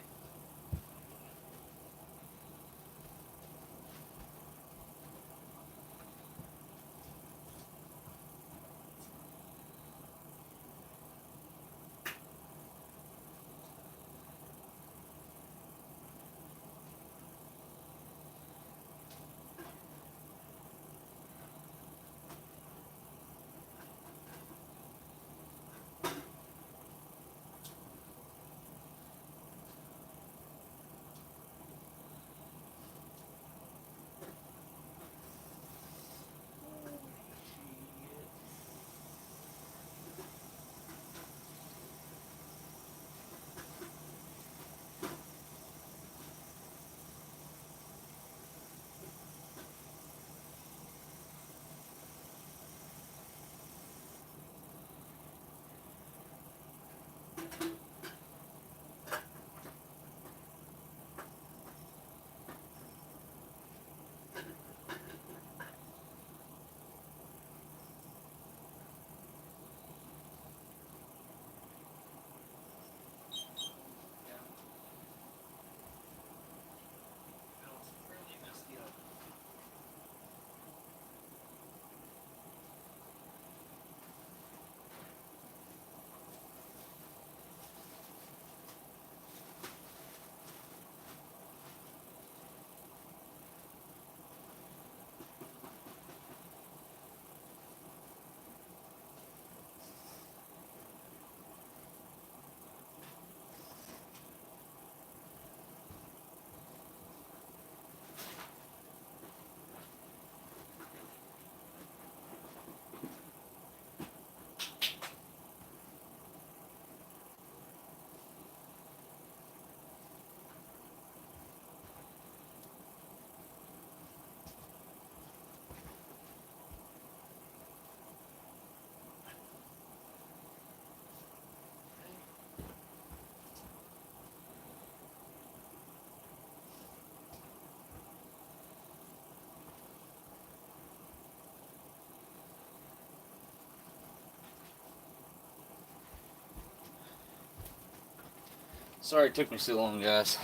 Sorry it took me so long, guys.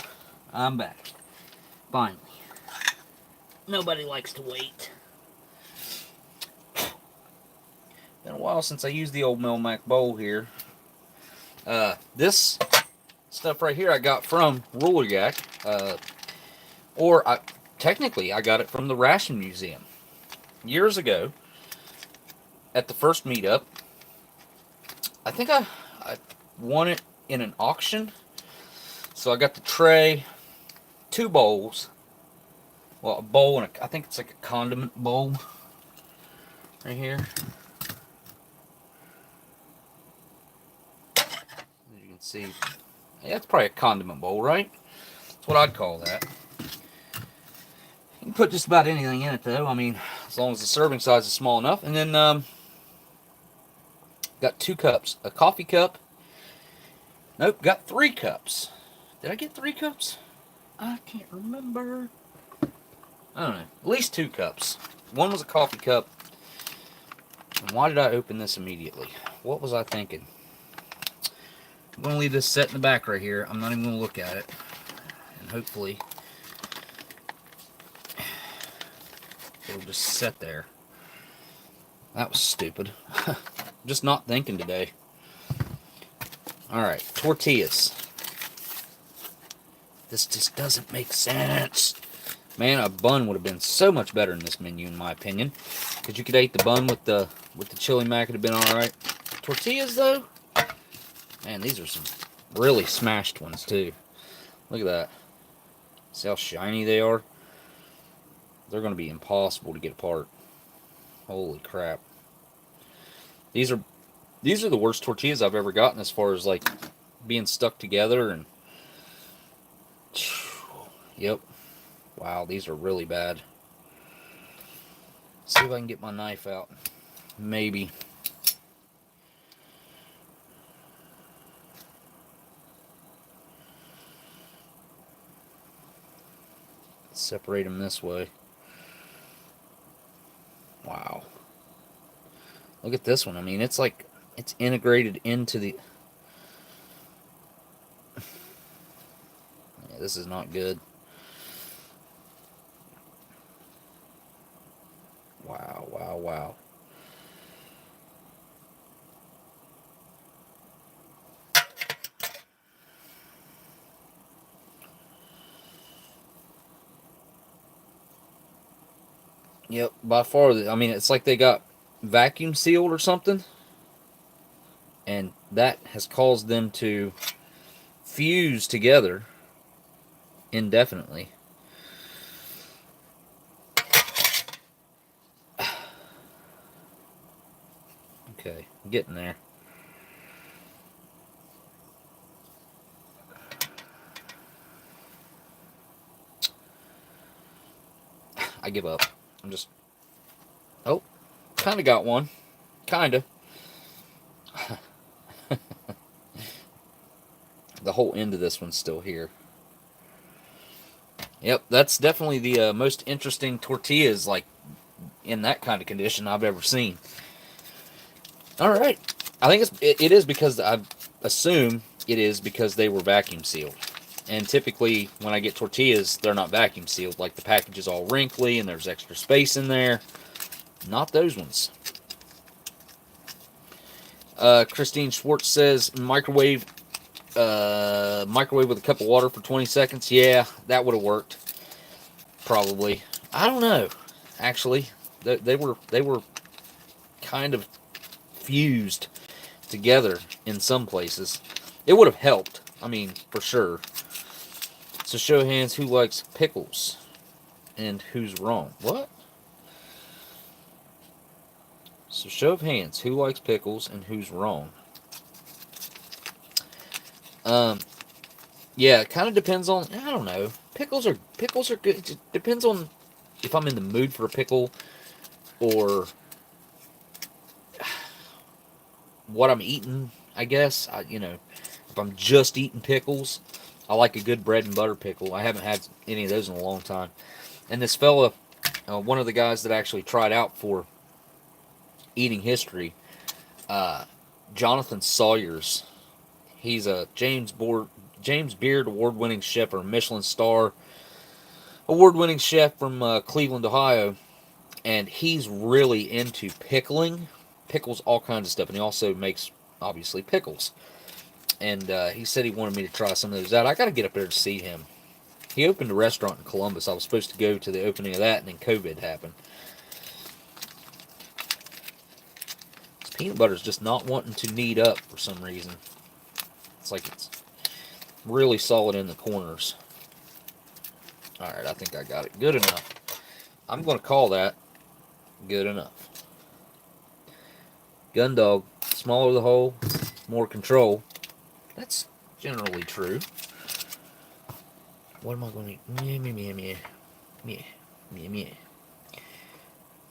I'm back. Finally. Nobody likes to wait. Been a while since I used the old Melmac bowl here. This stuff right here I got from Ruler Yak. Technically, I got it from the Ration Museum. Years ago, at the first meetup, I think I won it in an auction. So I got the tray, 2 bowls. Well, a bowl and I think it's like a condiment bowl right here. As you can see, yeah, it's probably a condiment bowl, right? That's what I'd call that. You put just about anything in it, though. I mean, as long as the serving size is small enough. And then got 2 cups. A coffee cup. Nope, got 3 cups. Did I get 3 cups? I can't remember. I don't know. At least 2 cups. One was a coffee cup. And why did I open this immediately? What was I thinking? I'm going to leave this set in the back right here. I'm not even going to look at it. And hopefully it'll just sit there. That was stupid. Just not thinking today. Alright, tortillas. This just doesn't make sense. Man, a bun would have been so much better in this menu, in my opinion. Because you could eat the bun with the chili mac. It would have been alright. Tortillas, though? Man, these are some really smashed ones, too. Look at that. See how shiny they are? They're going to be impossible to get apart. Holy crap. These are the worst tortillas I've ever gotten as far as, like, being stuck together. And yep. Wow, these are really bad. See if I can get my knife out. Maybe. Separate them this way. Wow. Look at this one. I mean, it's like it's integrated into the... Yeah, this is not good. Wow, wow, wow. Yep, by far, I mean, it's like they got vacuum sealed or something. And that has caused them to fuse together indefinitely. Okay, I'm getting there. I give up. I'm just... Oh, kind of got one. Kind of. The whole end of this one's still here. Yep, that's definitely the most interesting tortillas, like, in that kind of condition I've ever seen. Alright. I think it is because, I assume it is because they were vacuum sealed. And typically, when I get tortillas, they're not vacuum sealed. Like, the package is all wrinkly and there's extra space in there. Not those ones. Christine Schwartz says, microwave with a cup of water for 20 seconds. Yeah, that would have worked. Probably. I don't know. Actually, they were kind of fused together in some places. It would have helped. I mean, for sure. So show of hands who likes pickles and who's wrong. What? So show of hands who likes pickles and who's wrong. Yeah, it kind of depends on, I don't know. Pickles are good. It depends on if I'm in the mood for a pickle or what I'm eating, I guess. If I'm just eating pickles, I like a good bread and butter pickle. I haven't had any of those in a long time. And this fella, one of the guys that actually tried out for Eating History, Jonathan Sawyers, he's a James Beard award-winning chef, or Michelin star award-winning chef from Cleveland, Ohio, and he's really into pickling, pickles, all kinds of stuff, and he also makes, obviously, pickles. And he said he wanted me to try some of those out. I got to get up there to see him. He opened a restaurant in Columbus. I was supposed to go to the opening of that, and then COVID happened. This peanut butter is just not wanting to knead up for some reason. It's like it's really solid in the corners. Alright, I think I got it. Good enough. I'm going to call that good enough. Gun dog. Smaller the hole, more control. That's generally true. What am I going to eat? Meh, meh, meh, meh. Meh. Yeah.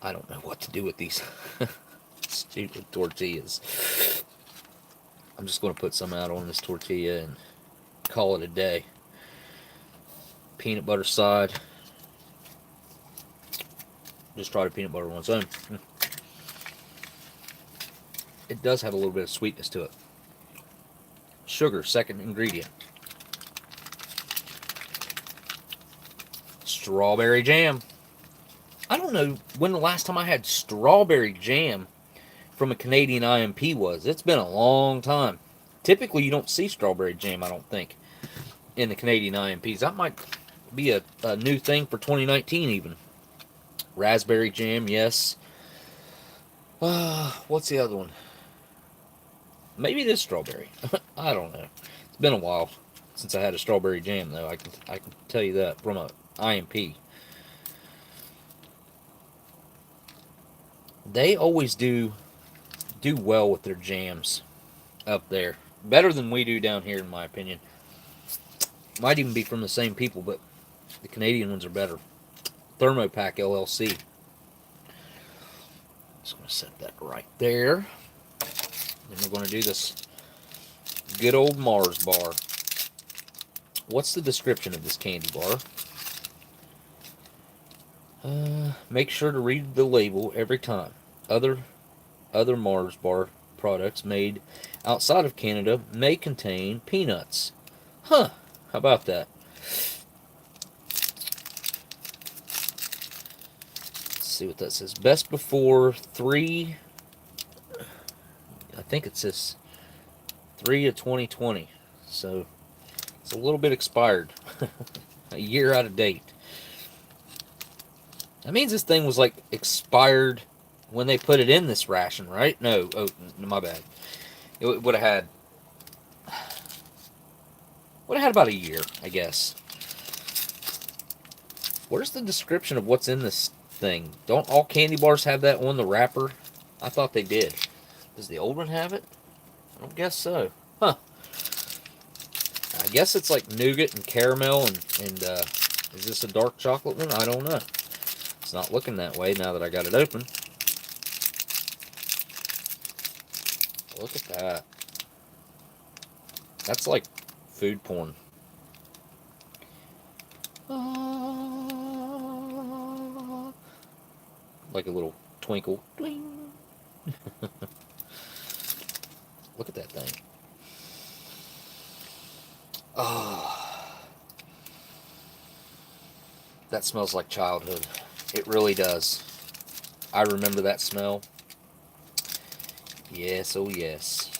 I don't know what to do with these stupid tortillas. I'm just going to put some out on this tortilla and call it a day. Peanut butter side. Just try the peanut butter on its own. It does have a little bit of sweetness to it. Sugar, second ingredient. Strawberry jam. I don't know when the last time I had strawberry jam from a Canadian IMP was. It's been a long time. Typically, you don't see strawberry jam, I don't think, in the Canadian IMPs. That might be a new thing for 2019 even. Raspberry jam, yes. What's the other one? Maybe this strawberry. I don't know. It's been a while since I had a strawberry jam, though. I can tell you that from a IMP. They always do well with their jams up there. Better than we do down here, in my opinion. Might even be from the same people, but the Canadian ones are better. Thermopack LLC. Just going to set that right there. Then we're going to do this good old Mars bar. What's the description of this candy bar? Make sure to read the label every time. Other Mars bar products made outside of Canada may contain peanuts. Huh, how about that? Let's see what that says. Best before 3, I think it says 3 of 2020. So it's a little bit expired. A year out of date. That means this thing was like expired when they put it in this ration, right? No, oh, my bad. It would have had about a year, I guess. Where's the description of what's in this thing? Don't all candy bars have that on the wrapper? I thought they did. Does the old one have it? I don't guess so. Huh. I guess it's like nougat and caramel and is this a dark chocolate one? I don't know. It's not looking that way now that I got it open. Look at that. That's like food porn. Like a little twinkle. Ding. Look at that thing. Oh, that smells like childhood. It really does. I remember that smell. Yes, oh yes.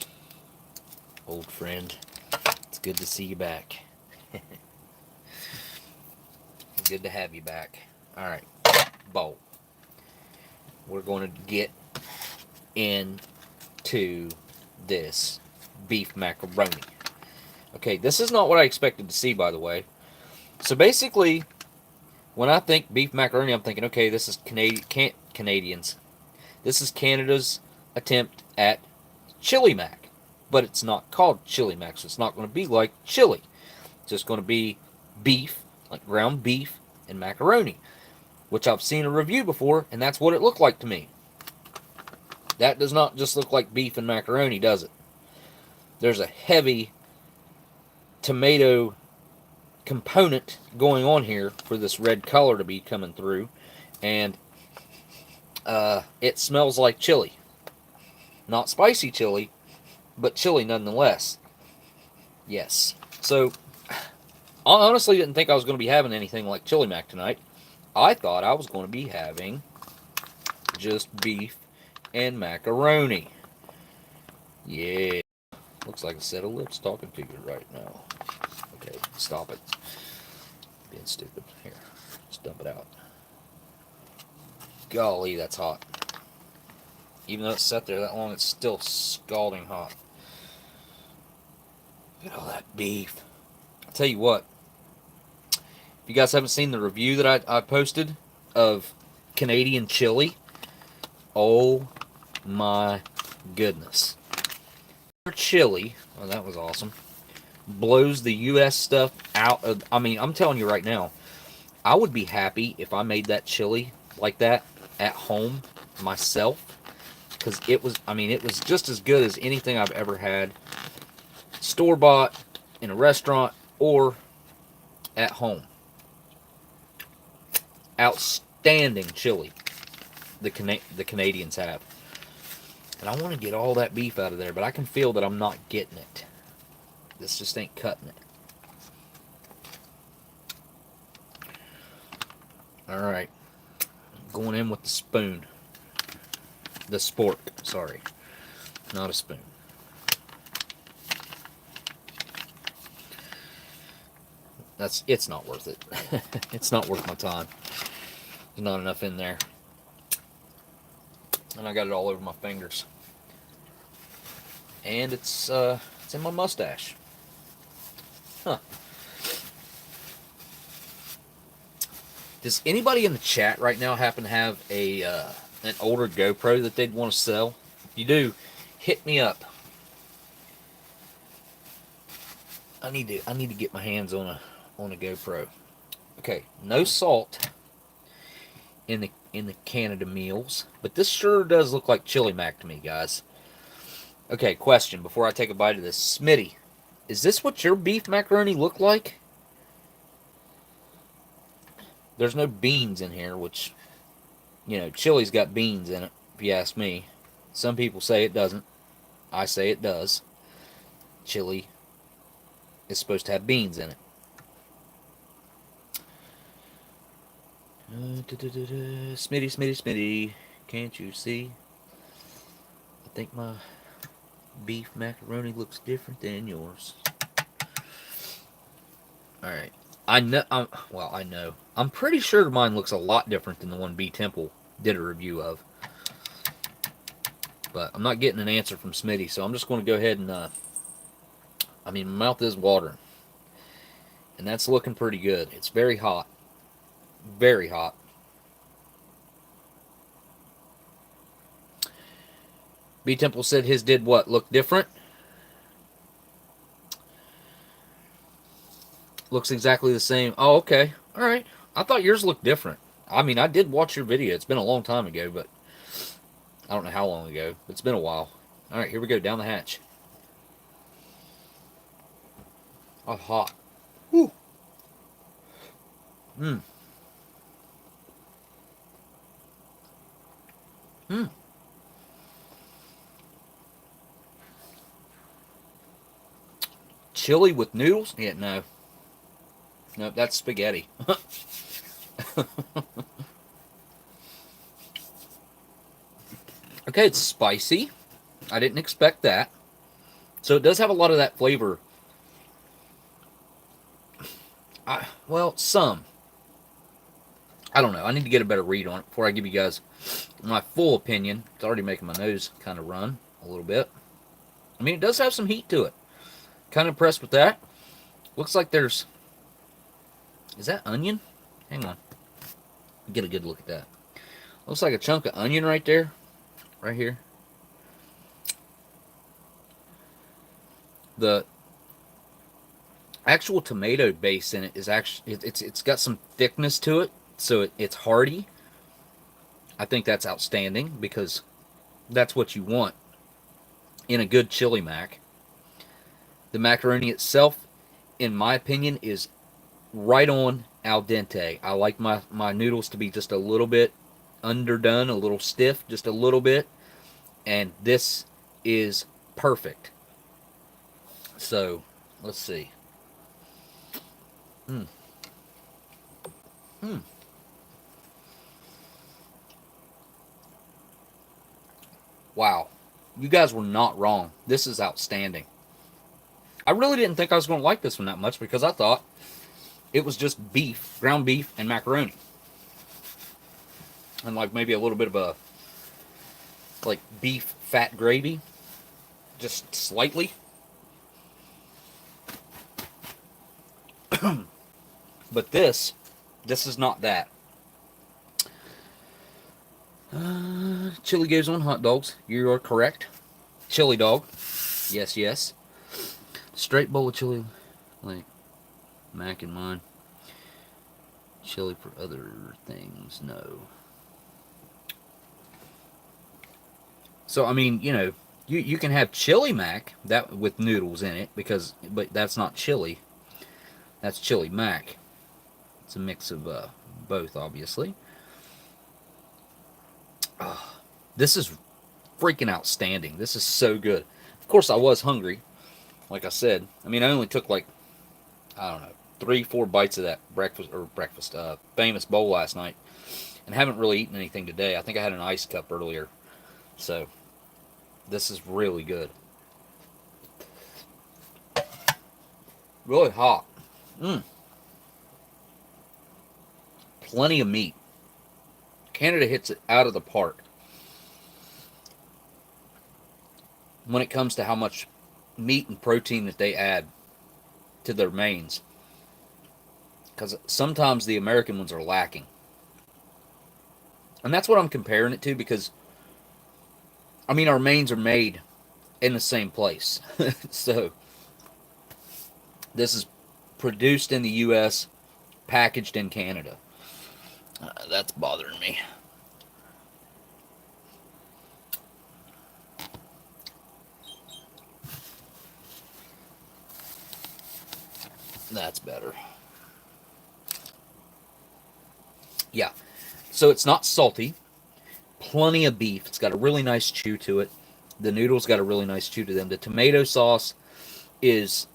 Old friend. It's good to see you back. Good to have you back. Alright, bowl. We're going to get into this beef macaroni. Okay, this is not what I expected to see, by the way. So basically, when I think beef macaroni, I'm thinking, okay, this is Canadians. This is Canada's attempt at chili mac. But it's not called chili mac, so it's not going to be like chili. It's just going to be beef, like ground beef, and macaroni. Which I've seen a review before, and that's what it looked like to me. That does not just look like beef and macaroni, does it? There's a heavy tomato component going on here for this red color to be coming through, and it smells like chili. Not spicy chili, but chili nonetheless. Yes. So, I honestly didn't think I was going to be having anything like chili mac tonight. I thought I was going to be having just beef and macaroni. Yeah. Looks like a set of lips talking to you right now. Okay, stop it. Being stupid. Here, just dump it out. Golly, that's hot. Even though it's sat there that long, it's still scalding hot. Look at all that beef. I'll tell you what. If you guys haven't seen the review that I posted of Canadian chili, oh my goodness. Their chili, oh, that was awesome, blows the U.S. stuff out of, I mean, I'm telling you right now, I would be happy if I made that chili like that at home myself, because it was, I mean, it was just as good as anything I've ever had store-bought in a restaurant or at home. Outstanding chili the Canadians have. And I want to get all that beef out of there, but I can feel that I'm not getting it. This just ain't cutting it. Alright. Going in with the spoon. The spork, sorry. Not a spoon. It's not worth it. It's not worth my time. There's not enough in there. And I got it all over my fingers. And it's in my mustache. Huh. Does anybody in the chat right now happen to have an older GoPro that they'd want to sell? If you do, hit me up. I need to get my hands on a GoPro. Okay, no salt in the Canada meals, but this sure does look like chili mac to me, guys. Okay, question before I take a bite of this. Smitty, is this what your beef macaroni look like? There's no beans in here, which, you know, chili's got beans in it, if you ask me. Some people say it doesn't. I say it does. Chili is supposed to have beans in it. Smitty, can't you see? I think my beef macaroni looks different than yours. Alright. I know. I'm pretty sure mine looks a lot different than the one B Temple did a review of. But I'm not getting an answer from Smitty, so I'm just going to go ahead and, I mean, my mouth is watering. And that's looking pretty good. It's very hot. Very hot. B Temple said his did what? Look different? Looks exactly the same. Oh, okay. Alright. I thought yours looked different. I mean, I did watch your video. It's been a long time ago, but I don't know how long ago. It's been a while. Alright, here we go. Down the hatch. Oh, hot. Whew. Mmm. Mmm. Chili with noodles? Yeah, no. Nope, that's spaghetti. Okay, it's spicy. I didn't expect that. So it does have a lot of that flavor. Well, some. I don't know. I need to get a better read on it before I give you guys my full opinion. It's already making my nose kind of run a little bit. I mean, it does have some heat to it. Kind of impressed with that. Looks like there's... Is that onion? Hang on. Get a good look at that. Looks like a chunk of onion right there. Right here. The actual tomato base in it is actually... It's got some thickness to it. So it's hearty. I think that's outstanding because that's what you want in a good chili mac. The macaroni itself, in my opinion, is right on al dente. I like my noodles to be just a little bit underdone, a little stiff, just a little bit. And this is perfect. So, let's see. Mmm. Mmm. Wow. You guys were not wrong. This is outstanding. I really didn't think I was going to like this one that much because I thought it was just beef, ground beef, and macaroni. And like maybe a little bit of a like beef fat gravy. Just slightly. But this is not that. Chili goes on hot dogs. You are correct. Chili dog. Yes, yes. Straight bowl of chili, like mac in mine. Chili for other things, no. So I mean, you can have chili mac that with noodles in it but that's not chili. That's chili mac. It's a mix of both, obviously. This is freaking outstanding. This is so good. Of course, I was hungry, like I said. I mean, I only took like, I don't know, 3, 4 bites of that famous bowl last night, and haven't really eaten anything today. I think I had an ice cup earlier, so this is really good. Really hot. Mmm. Plenty of meat. Canada hits it out of the park when it comes to how much meat and protein that they add to their mains. Because sometimes the American ones are lacking. And that's what I'm comparing it to, because, I mean, our mains are made in the same place. So, this is produced in the U.S., packaged in Canada. That's bothering me. That's better. Yeah. So it's not salty. Plenty of beef. It's got a really nice chew to it. The noodles got a really nice chew to them. The tomato sauce is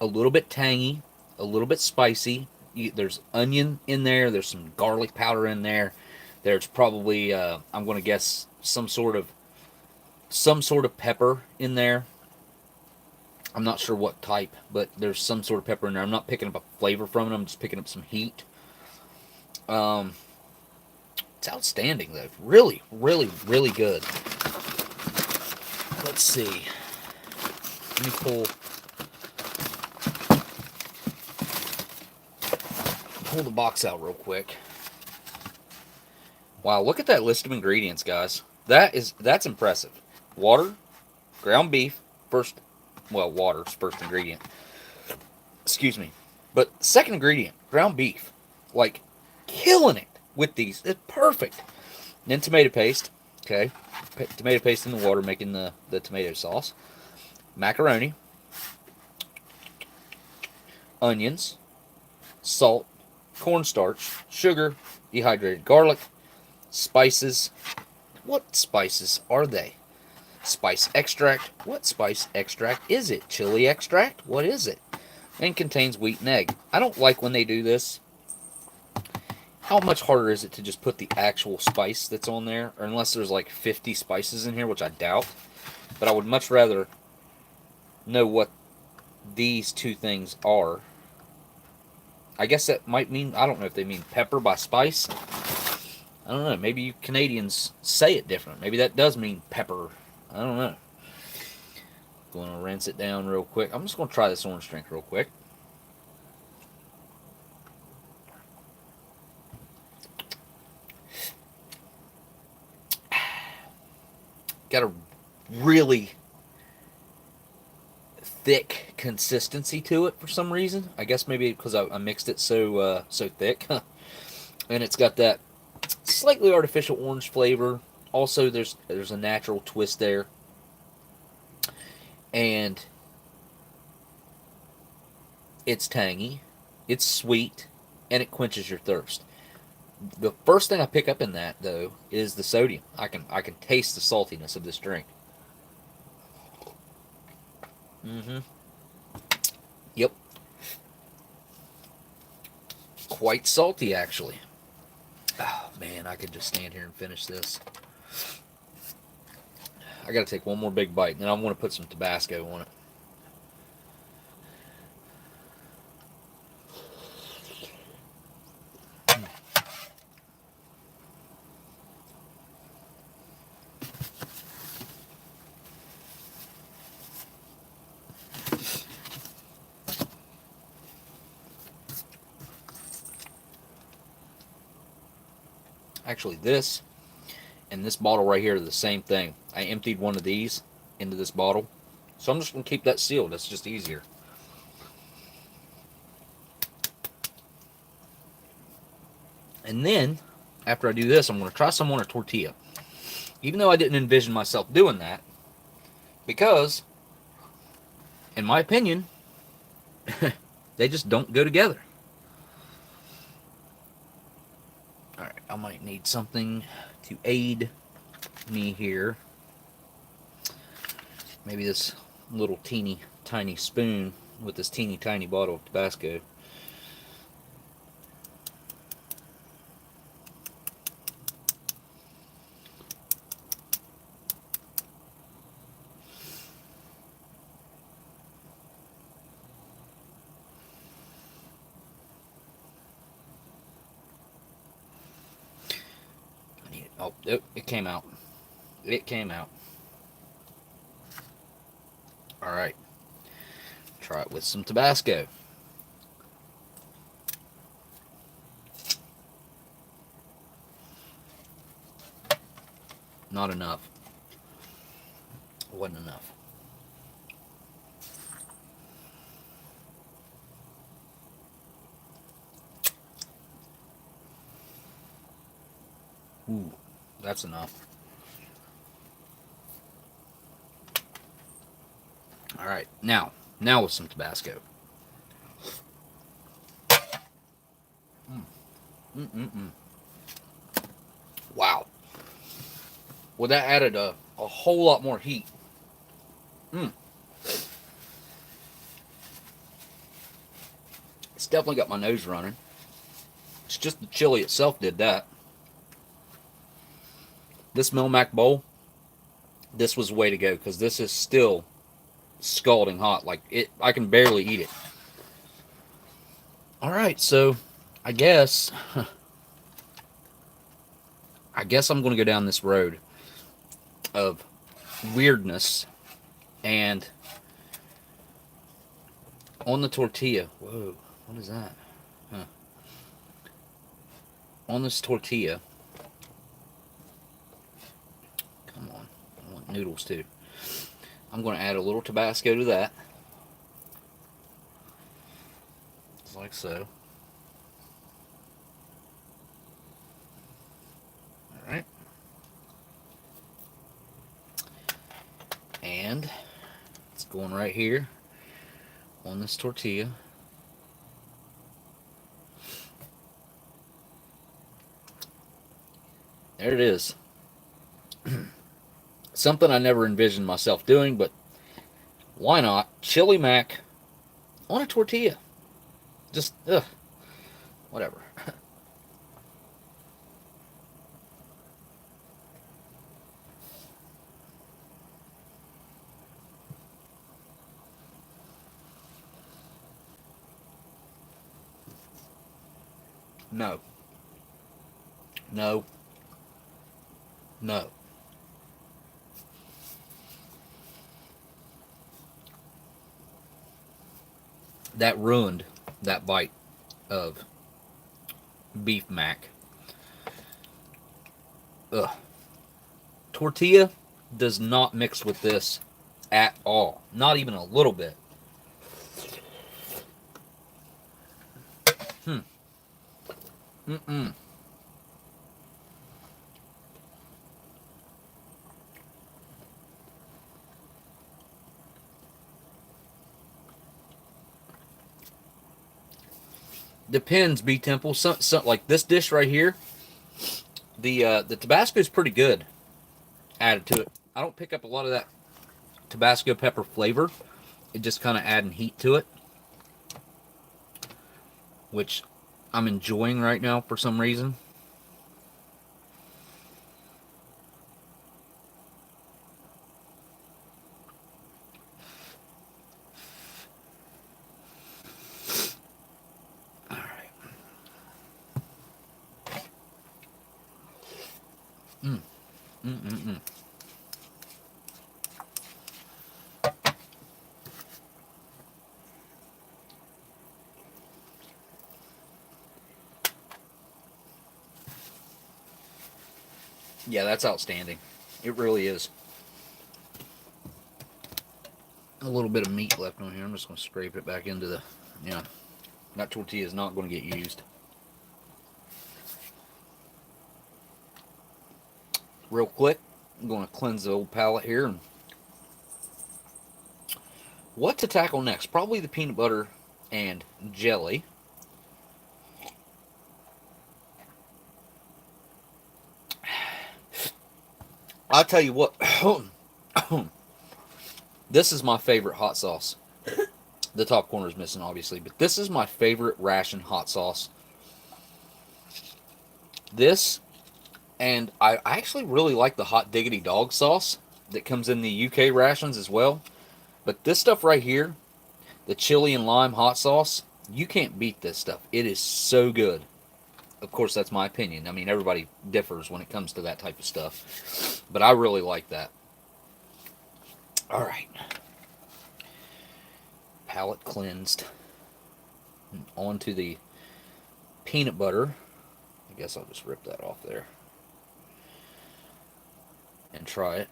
a little bit tangy, a little bit spicy. There's onion in there. There's some garlic powder in there. There's probably, I'm going to guess, some sort of pepper in there. I'm not sure what type, but there's some sort of pepper in there. I'm not picking up a flavor from it. I'm just picking up some heat. It's outstanding, though. Really, really, really good. Let's see. Let me pull the box out real quick. Wow, look at that list of ingredients, guys. That's impressive. Water, ground beef, water's first ingredient. Excuse me. But second ingredient, ground beef. Like, killing it with these. It's perfect. Then tomato paste. Okay. Tomato paste in the water, making the tomato sauce. Macaroni. Onions. Salt. Cornstarch. Sugar. Dehydrated garlic. Spices. What spices are they? Spice extract. What spice extract is it? Chili extract? What is it? And contains wheat and egg. I don't like when they do this. How much harder is it to just put the actual spice that's on there? Or unless there's like 50 spices in here, which I doubt. But I would much rather know what these two things are. I guess that might mean, I don't know if they mean pepper by spice. I don't know. Maybe you Canadians say it different. Maybe that does mean pepper. I don't know. Going to rinse it down real quick. I'm just going to try this orange drink real quick. Got a really thick consistency to it for some reason. I guess maybe because I mixed it so thick. And it's got that slightly artificial orange flavor. Also, there's a natural twist there. And it's tangy, it's sweet, and it quenches your thirst. The first thing I pick up in that, though, is the sodium. I can taste the saltiness of this drink. Yep. Quite salty, actually. Oh, man, I could just stand here and finish this. I gotta take one more big bite, and then I want to put some Tabasco on it. Actually, this and this bottle right here are the same thing. I emptied one of these into this bottle, so I'm just going to keep that sealed. That's just easier. And then, after I do this, I'm going to try some on a tortilla. Even though I didn't envision myself doing that, because, in my opinion, they just don't go together. Alright, I might need something to aid me here. Maybe this little teeny tiny spoon with this teeny tiny bottle of Tabasco. Oh, it came out. It came out. Alright. Try it with some Tabasco. Not enough. It wasn't enough. Ooh, that's enough. Alright, now with some Tabasco. Wow. Well, that added a whole lot more heat. It's definitely got my nose running. It's just the chili itself did that. This Mac bowl, this was the way to go, because this is still scalding hot. Like, I can barely eat it. Alright, so I guess I'm going to go down this road of weirdness, and on the tortilla, whoa, what is that? Huh. On this tortilla, come on, I want noodles too. I'm going to add a little Tabasco to that, just like so. Alright. And it's going right here on this tortilla. There it is. Something I never envisioned myself doing, but why not? Chili mac on a tortilla. Just, whatever. No. No. No. That ruined that bite of beef mac. Ugh. Tortilla does not mix with this at all. Not even a little bit. Mm-mm. Depends, B Temple. Some like this dish right here, the Tabasco is pretty good added to it. I don't pick up a lot of that Tabasco pepper flavor. It just kind of adding heat to it, which I'm enjoying right now for some reason. All right. Yeah, that's outstanding. It really is. A little bit of meat left on here. I'm just going to scrape it back into the, that tortilla is not going to get used. real quick. I'm going to cleanse the old palate here. And what to tackle next? Probably the peanut butter and jelly. I'll tell you what. This is my favorite hot sauce. The top corner is missing, obviously, but this is my favorite ration hot sauce. This, and I actually really like the Hot Diggity Dog sauce that comes in the UK rations as well. But this stuff right here, the chili and lime hot sauce, you can't beat this stuff. It is so good. Of course, that's my opinion. I mean, everybody differs when it comes to that type of stuff. But I really like that. All right. Palate cleansed. And onto the peanut butter. I guess I'll just rip that off there. And try it.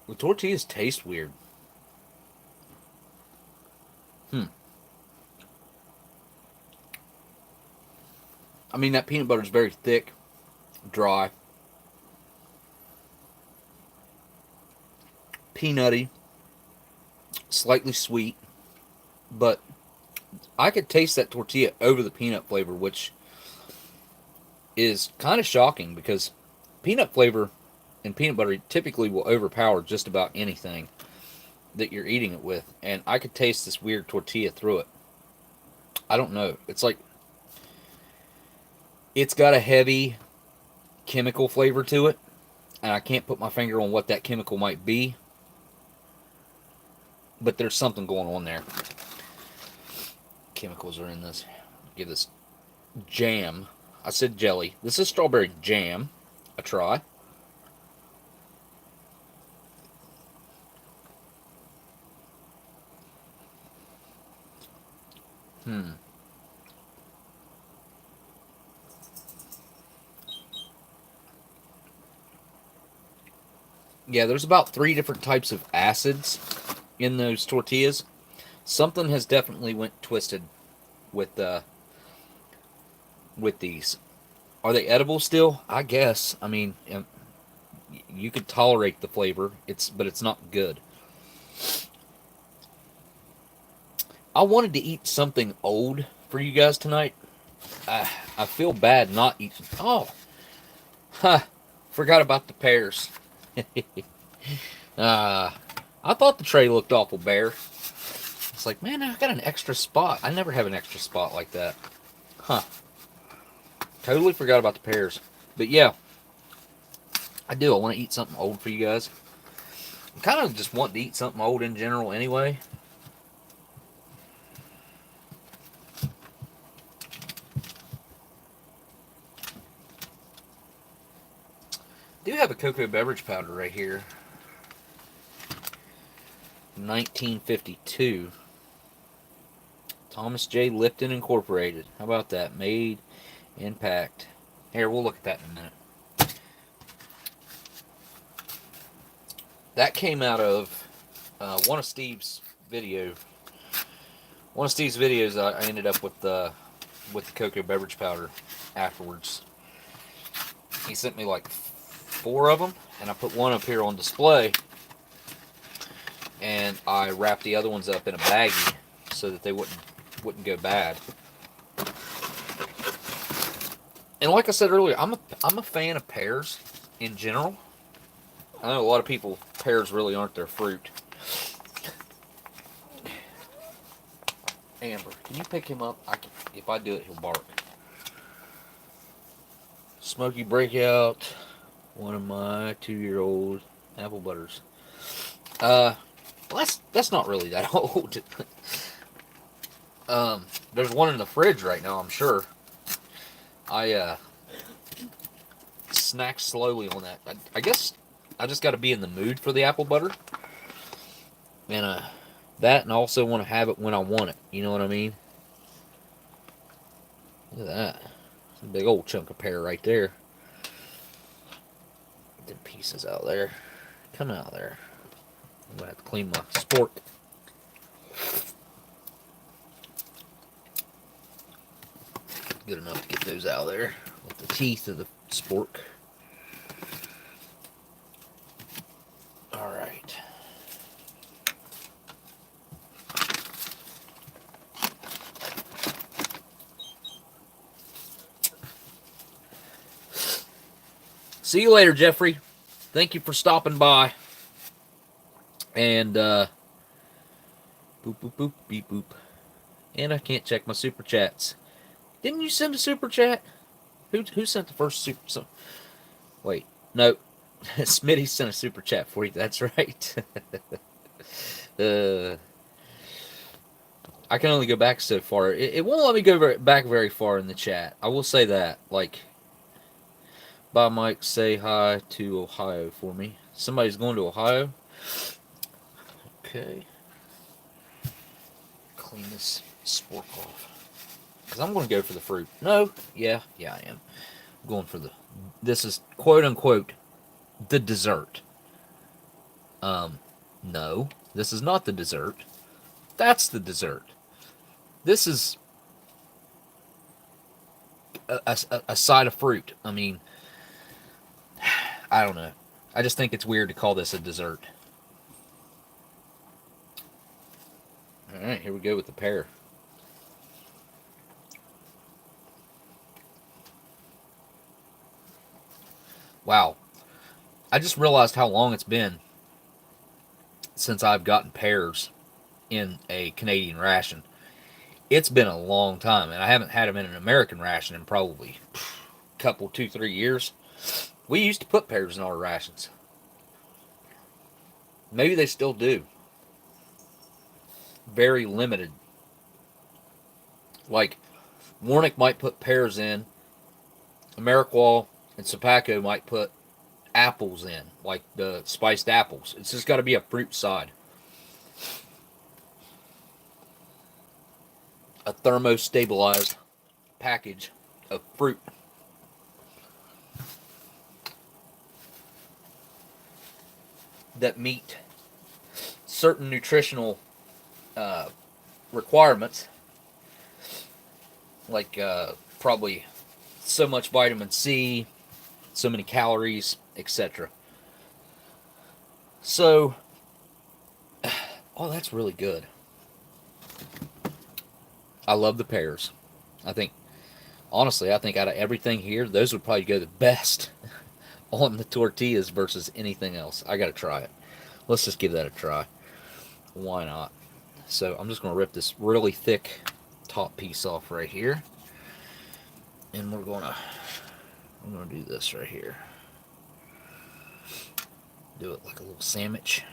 The tortillas taste weird. I mean, that peanut butter is very thick, dry, peanutty, slightly sweet, but I could taste that tortilla over the peanut flavor, which is kind of shocking because peanut flavor and peanut butter typically will overpower just about anything that you're eating it with, and I could taste this weird tortilla through it. I don't know. It's like it's got a heavy chemical flavor to it, and I can't put my finger on what that chemical might be, but there's something going on there. Chemicals are in this. Give this jam. I said jelly. This is strawberry jam. A try. Yeah, there's about 3 different types of acids in those tortillas. Something has definitely went twisted with these. Are they edible still? I guess. I mean, you could tolerate the flavor. But it's not good. I wanted to eat something old for you guys tonight. I feel bad not eating. Oh, forgot about the pears. I thought the tray looked awful bare. It's like, man, I got an extra spot. I never have an extra spot like that. Totally forgot about the pears. But yeah, I do. I want to eat something old for you guys. I'm kind of just wanting to eat something old in general anyway. I do have a cocoa beverage powder right here. 1952. Thomas J. Lipton Incorporated. How about that? Made in packed. Here, we'll look at that in a minute. That came out of one of Steve's videos. One of Steve's videos, I ended up with the cocoa beverage powder afterwards. He sent me like 4 of them, and I put one up here on display, and I wrapped the other ones up in a baggie so that they wouldn't go bad. And like I said earlier, I'm a fan of pears in general. I know a lot of people, pears really aren't their fruit. Amber, can you pick him up? If I do it, he'll bark. Smoky Breakout, one of my 2-year-old apple butters. That's not really that old. There's one in the fridge right now, I'm sure. I snack slowly on that. I guess I just got to be in the mood for the apple butter. And that, and I also want to have it when I want it. You know what I mean? Look at that. It's a big old chunk of pear right there. Get them pieces out there. Come out there. I'm going to have to clean my spork. Good enough to get those out of there with the teeth of the spork. All right. See you later, Jeffrey. Thank you for stopping by. And, boop, boop, boop, beep, boop. And I can't check my super chats. Didn't you send a super chat? Who sent the first super? Wait, no. Smitty sent a super chat for you. That's right. I can only go back so far. It won't let me go back very far in the chat. I will say that. Like, bye, Mike. Say hi to Ohio for me. Somebody's going to Ohio. Okay. Clean this spork off. Because I'm going to go for the fruit. No. Yeah, I am. I'm going for the... This is, quote-unquote, the dessert. No. This is not the dessert. That's the dessert. This is a side of fruit. I mean, I don't know. I just think it's weird to call this a dessert. Alright, here we go with the pear. Wow. I just realized how long it's been since I've gotten pears in a Canadian ration. It's been a long time, and I haven't had them in an American ration in probably a couple, 2-3 years. We used to put pears in our rations. Maybe they still do. Very limited. Like, Warnick might put pears in. Ameriqual and Sapaco might put apples in, like the spiced apples. It's just got to be a fruit side. A thermostabilized package of fruit. That meet certain nutritional requirements, like probably so much vitamin C, so many calories, etc. So, oh, that's really good. I love the pears. I think, honestly, I think out of everything here, those would probably go the best on the tortillas versus anything else. I gotta try it. Let's just give that a try. Why not? So I'm just gonna rip this really thick top piece off right here, and I'm gonna do this right here. Do it like a little sandwich,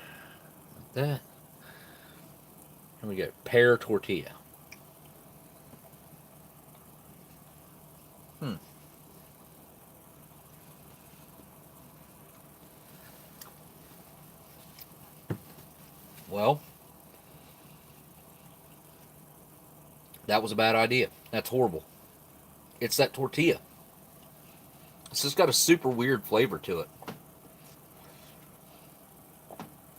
like that. Here we go. Pear tortilla. Well, that was a bad idea. That's horrible. It's that tortilla. It's just got a super weird flavor to it.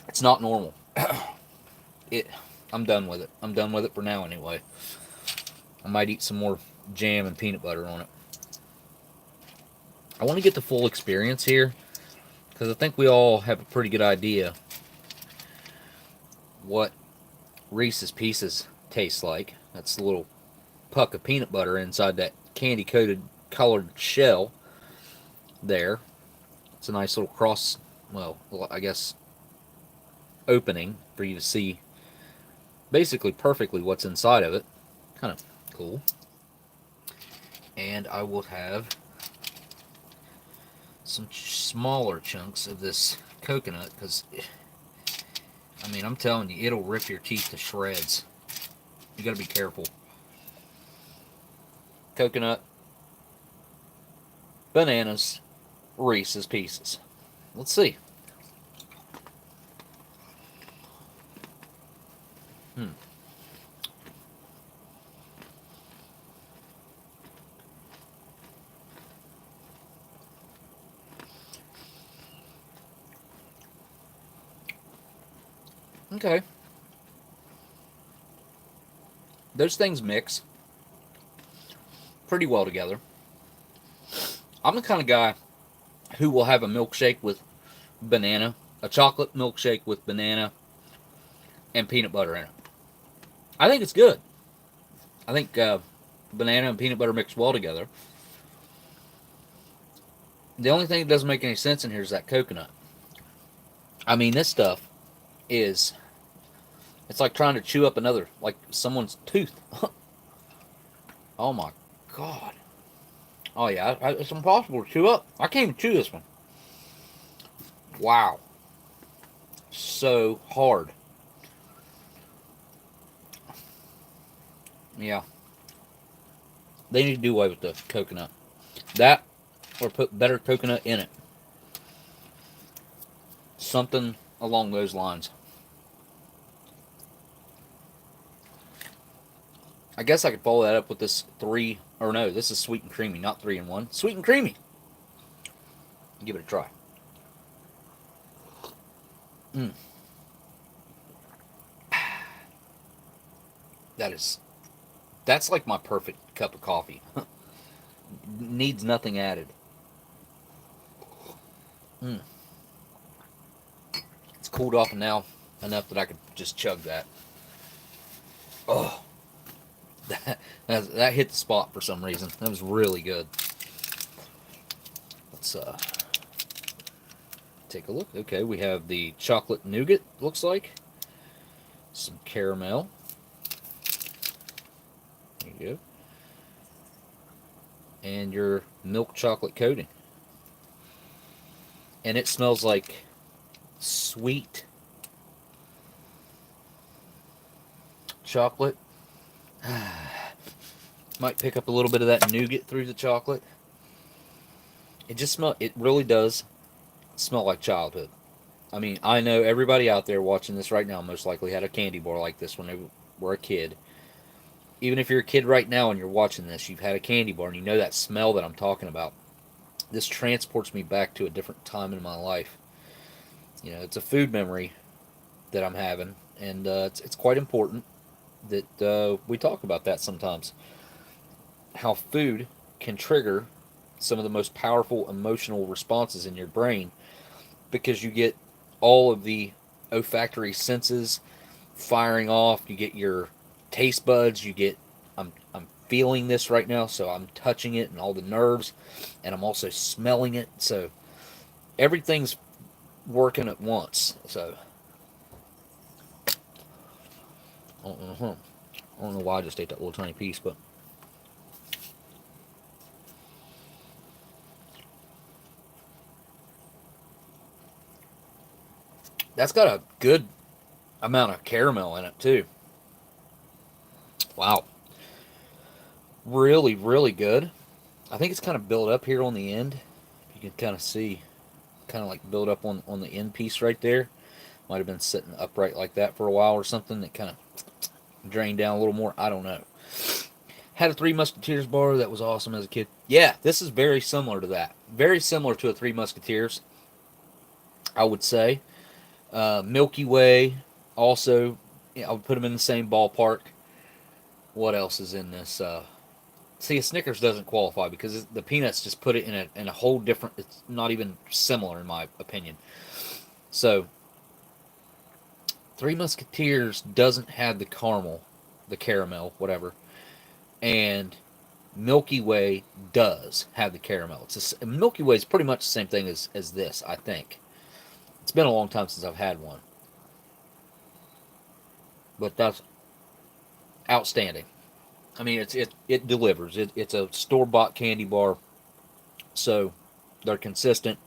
It's not normal. I'm done with it. I'm done with it for now anyway. I might eat some more jam and peanut butter on it. I want to get the full experience here, because I think we all have a pretty good idea what Reese's Pieces tastes like. That's a little puck of peanut butter inside that candy-coated colored shell there. It's a nice little cross, well, I guess, opening for you to see basically perfectly what's inside of it. Kind of cool. And I will have some smaller chunks of this coconut, because, I mean, I'm telling you, it'll rip your teeth to shreds. You gotta be careful. Coconut, bananas, Reese's Pieces. Let's see. Okay. Those things mix pretty well together. I'm the kind of guy who will have a milkshake with banana, a chocolate milkshake with banana and peanut butter in it. I think it's good. I think banana and peanut butter mix well together. The only thing that doesn't make any sense in here is that coconut. I mean, this stuff is, it's like trying to chew up another, like someone's tooth. Oh my God. Oh yeah, it's impossible to chew up. I can't even chew this one. Wow. So hard. Yeah. They need to do away with the coconut. That, or put better coconut in it. Something along those lines. I guess I could follow that up with this this is sweet and creamy, not 3-in-1. Sweet and creamy. Give it a try. That's like my perfect cup of coffee. Needs nothing added. It's cooled off now enough that I could just chug that. Oh, that hit the spot for some reason. That was really good. Let's take a look. Okay, we have the chocolate nougat, looks like. Some caramel. There you go. And your milk chocolate coating. And it smells like sweet chocolate. Might pick up a little bit of that nougat through the chocolate. It really does smell like childhood. I mean, I know everybody out there watching this right now most likely had a candy bar like this when they were a kid. Even if you're a kid right now and you're watching this, you've had a candy bar and you know that smell that I'm talking about. This transports me back to a different time in my life. You know, it's a food memory that I'm having, and it's quite important that we talk about that sometimes. How food can trigger some of the most powerful emotional responses in your brain because you get all of the olfactory senses firing off. You get your taste buds. You get, I'm feeling this right now, so I'm touching it and all the nerves, and I'm also smelling it. So everything's working at once. So I don't know why I just ate that little tiny piece, but that's got a good amount of caramel in it too. Wow. Really, really good. I think it's kind of built up here on the end. You can kind of see, kind of like build up on the end piece right there. Might have been sitting upright like that for a while or something. That kind of drained down a little more. I don't know. Had a Three Musketeers bar that was awesome as a kid. Yeah, this is very similar to that. Very similar to a Three Musketeers, I would say. Milky Way, also, I would put them in the same ballpark. What else is in this? See, a Snickers doesn't qualify because the peanuts just put it in a whole different. It's not even similar in my opinion. So, Three Musketeers doesn't have the caramel, whatever, and Milky Way does have the caramel. Milky Way is pretty much the same thing as this, I think. It's been a long time since I've had one, but that's outstanding. I mean, it delivers. It's a store-bought candy bar, so they're consistent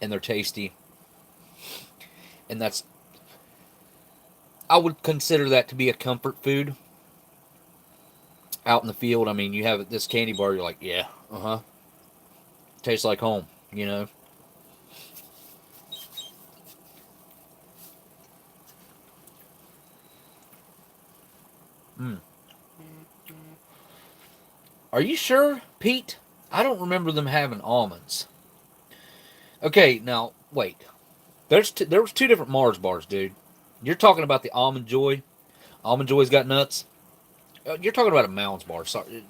and they're tasty, and I would consider that to be a comfort food out in the field. I mean, you have this candy bar, you're like, yeah, tastes like home, you know. Are you sure, Pete? I don't remember them having almonds. Okay, now wait. There was two different Mars bars, dude. You're talking about the Almond Joy. Almond Joy's got nuts. You're talking about a Mounds bar. Sorry,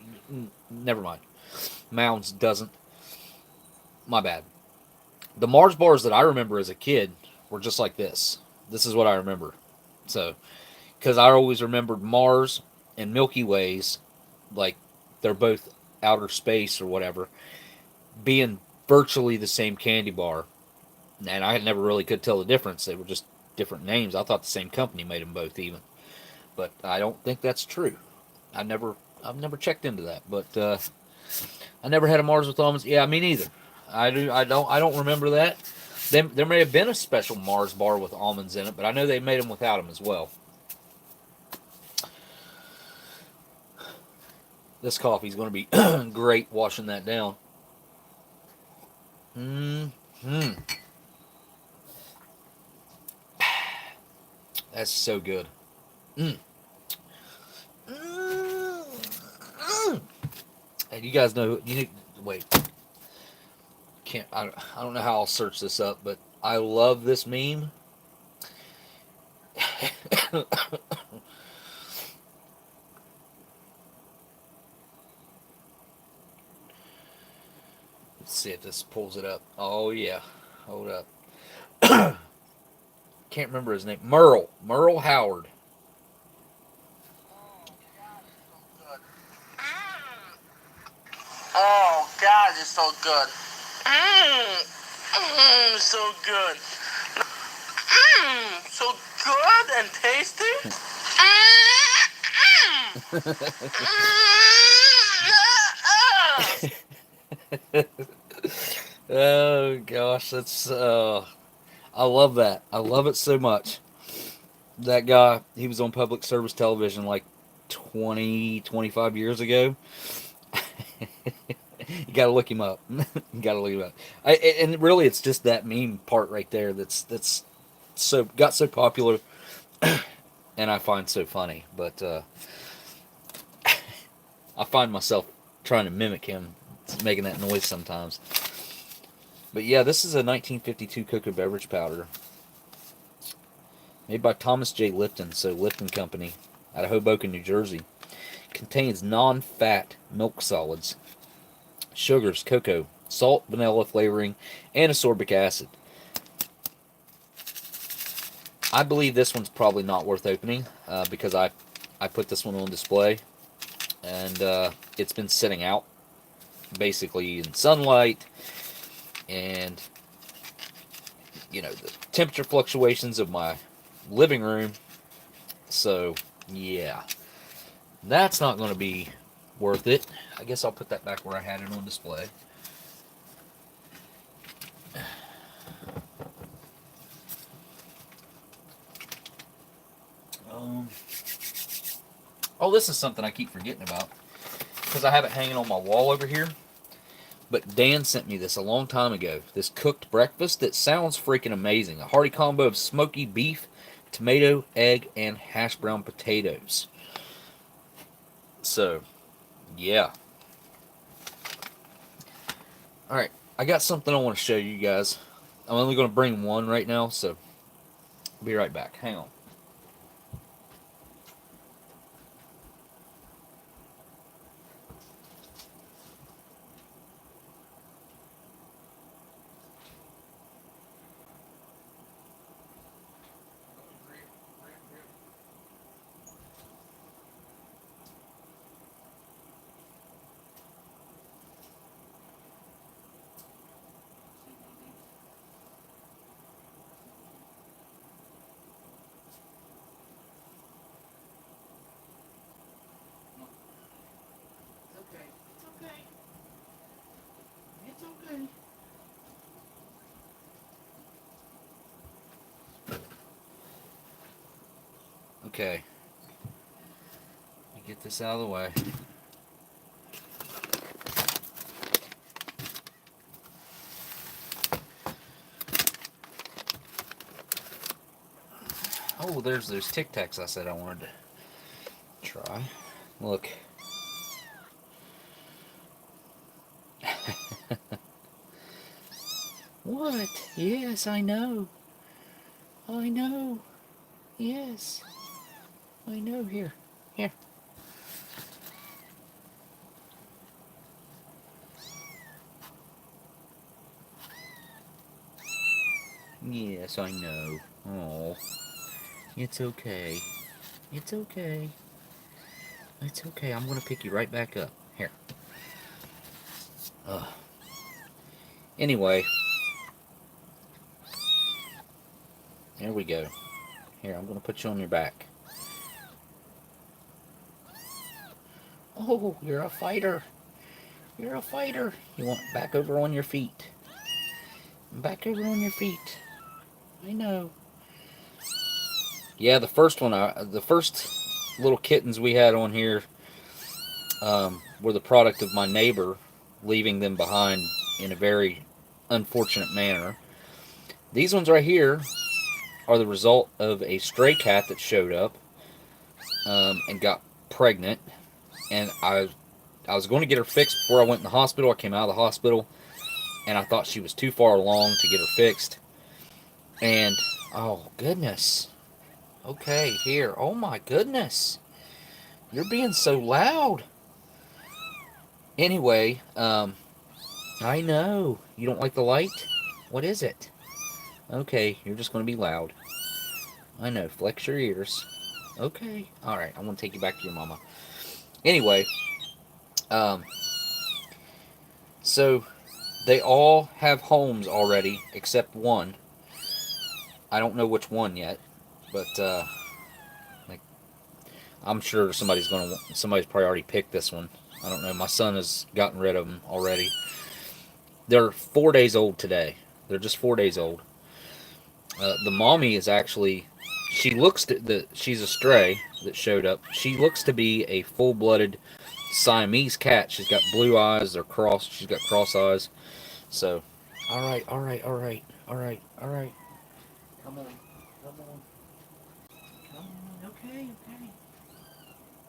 Never mind. Mounds doesn't. My bad. The Mars bars that I remember as a kid were just like this. This is what I remember. So, because I always remembered Mars and Milky Ways, like they're both outer space or whatever, being virtually the same candy bar. And I never really could tell the difference. They were just different names. I thought the same company made them both even. But I don't think that's true. I never, I've never checked into that. But I never had a Mars with almonds. Yeah, me neither. I don't remember that. There may have been a special Mars bar with almonds in it, but I know they made them without them as well. This coffee is going to be great washing that down. Mm-hmm. That's so good. Mm. Mm. And you guys know you need, wait. Can't I don't know how I'll search this up, but I love this meme. Let's see if this pulls it up. Oh yeah. Hold up. Can't remember his name. Merle Howard. Oh God, it's so good. So good. So good and tasty. Oh gosh, that's I love that. I love it so much. That guy, he was on public service television like 25 years ago. You gotta look him up. You gotta look him up. And really, it's just that meme part right there that's so got so popular, and I find so funny. But I find myself trying to mimic him, making that noise sometimes. But yeah, this is a 1952 cocoa beverage powder made by Thomas J. Lipton, so Lipton Company, out of Hoboken, New Jersey. Contains non-fat milk solids, sugars, cocoa, salt, vanilla flavoring, and ascorbic acid. I believe this one's probably not worth opening because I put this one on display and it's been sitting out basically in sunlight and the temperature fluctuations of my living room. So yeah, that's not going to be worth it. I guess I'll put that back where I had it on display. Um, oh, this is something I keep forgetting about because I have it hanging on my wall over here. But Dan sent me this a long time ago. This cooked breakfast that sounds freaking amazing. A hearty combo of smoky beef, tomato, egg, and hash brown potatoes. So, yeah. Alright, I got something I want to show you guys. I'm only going to bring one right now, so I'll be right back. Hang on. Okay. Let me get this out of the way. Oh, there's those Tic Tacs I said I wanted to try. Look. What? Yes, I know. I know. Yes. I know. Here. Here. Yes, I know. Oh, it's okay. It's okay. It's okay. I'm gonna pick you right back up. Here. Ugh. Anyway, there we go. Here, I'm gonna put you on your back. Oh, you're a fighter. You're a fighter. You want back over on your feet. Back over on your feet. I know. Yeah, the first one, the first little kittens we had on here were the product of my neighbor leaving them behind in a very unfortunate manner. These ones right here are the result of a stray cat that showed up and got pregnant. And I was going to get her fixed before I went in the hospital. I came out of the hospital, and I thought she was too far along to get her fixed. And, oh, goodness. Okay, here. Oh, my goodness. You're being so loud. Anyway, I know. You don't like the light? What is it? Okay, you're just going to be loud. I know. Flex your ears. Okay. Alright, I'm going to take you back to your mama. Anyway, um, so they all have homes already except one. I don't know which one yet, but like I'm sure somebody's probably already picked this one. I don't know. My son has gotten rid of them already. They're 4 days old today. They're just 4 days old. The mommy is actually, she's a stray that showed up. She looks to be a full-blooded Siamese cat. She's got blue eyes. They're crossed. She's got cross eyes. So, all right, all right, all right, all right, all right. Come on, come on, come on. Okay, okay.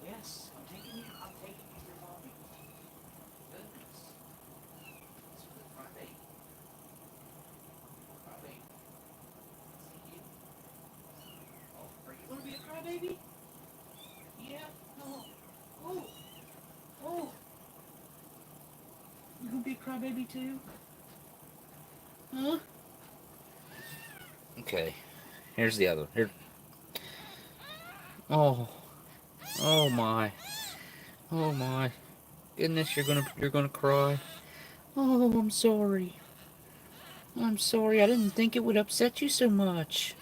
Yes, I'm taking you. I'm taking you to your mommy. Goodness, this is a crybaby. Crybaby. See you. Oh, are you gonna be a crybaby? Yeah. No. Oh. Oh. You gonna be a crybaby too? Huh? Okay. Here's the other. Here. Oh. Oh my. Oh my. Goodness, you're gonna cry. Oh, I'm sorry. I'm sorry. I didn't think it would upset you so much.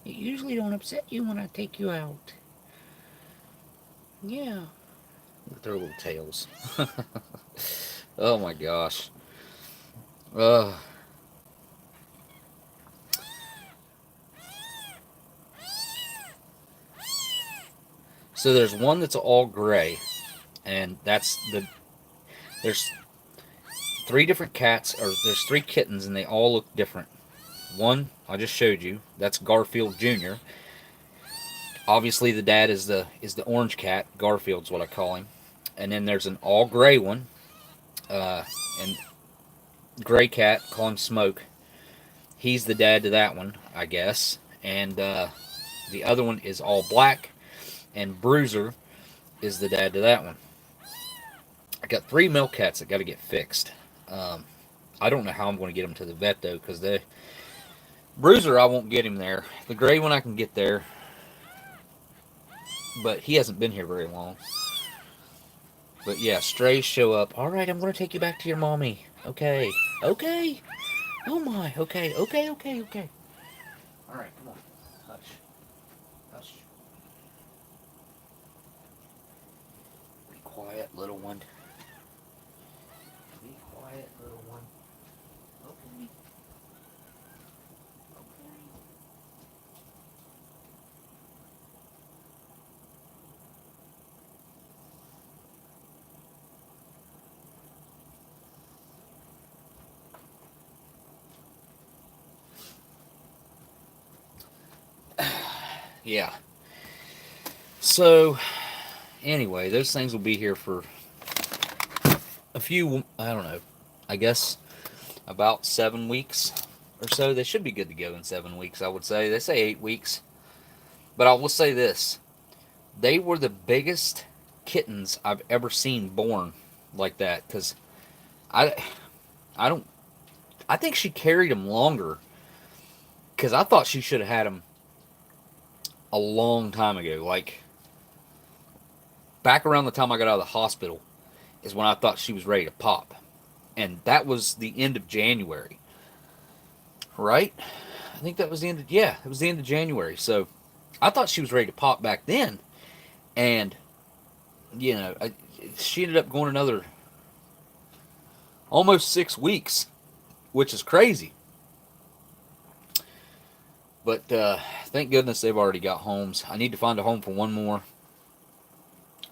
It usually don't upset you when I take you out. Yeah. Look at their little tails. Oh my gosh. Ugh. So there's one that's all gray, and there's three different cats, or there's three kittens, and they all look different. One I just showed you. That's Garfield Jr. Obviously, the dad is the orange cat. Garfield's what I call him. And then there's an all gray one, and gray cat. Call him Smoke. He's the dad to that one, I guess. And the other one is all black, and Bruiser is the dad to that one. I got three male cats that got to get fixed. Um, I don't know how I'm going to get them to the vet though, because the Bruiser I won't get him there. The gray one I can get there, but he hasn't been here very long. But yeah, strays show up. All right, I'm going to take you back to your mommy. Okay, okay. Oh my. Okay, okay, okay, okay. All right, come on. Hush, hush. Be quiet, little one. Be quiet, little one. Okay. Okay. Yeah. So, anyway, those things will be here for a few, I don't know, I guess about 7 weeks or so. They should be good to go in 7 weeks, I would say. They say 8 weeks. But I will say this. They were the biggest kittens I've ever seen born like that. Because I, I don't, I think she carried them longer because I thought she should have had them a long time ago. Like, back around the time I got out of the hospital is when I thought she was ready to pop. And that was the end of January. Right? I think that was the end of, yeah, it was the end of January. So I thought she was ready to pop back then. And, you know, she ended up going another almost 6 weeks, which is crazy. But thank goodness they've already got homes. I need to find a home for one more.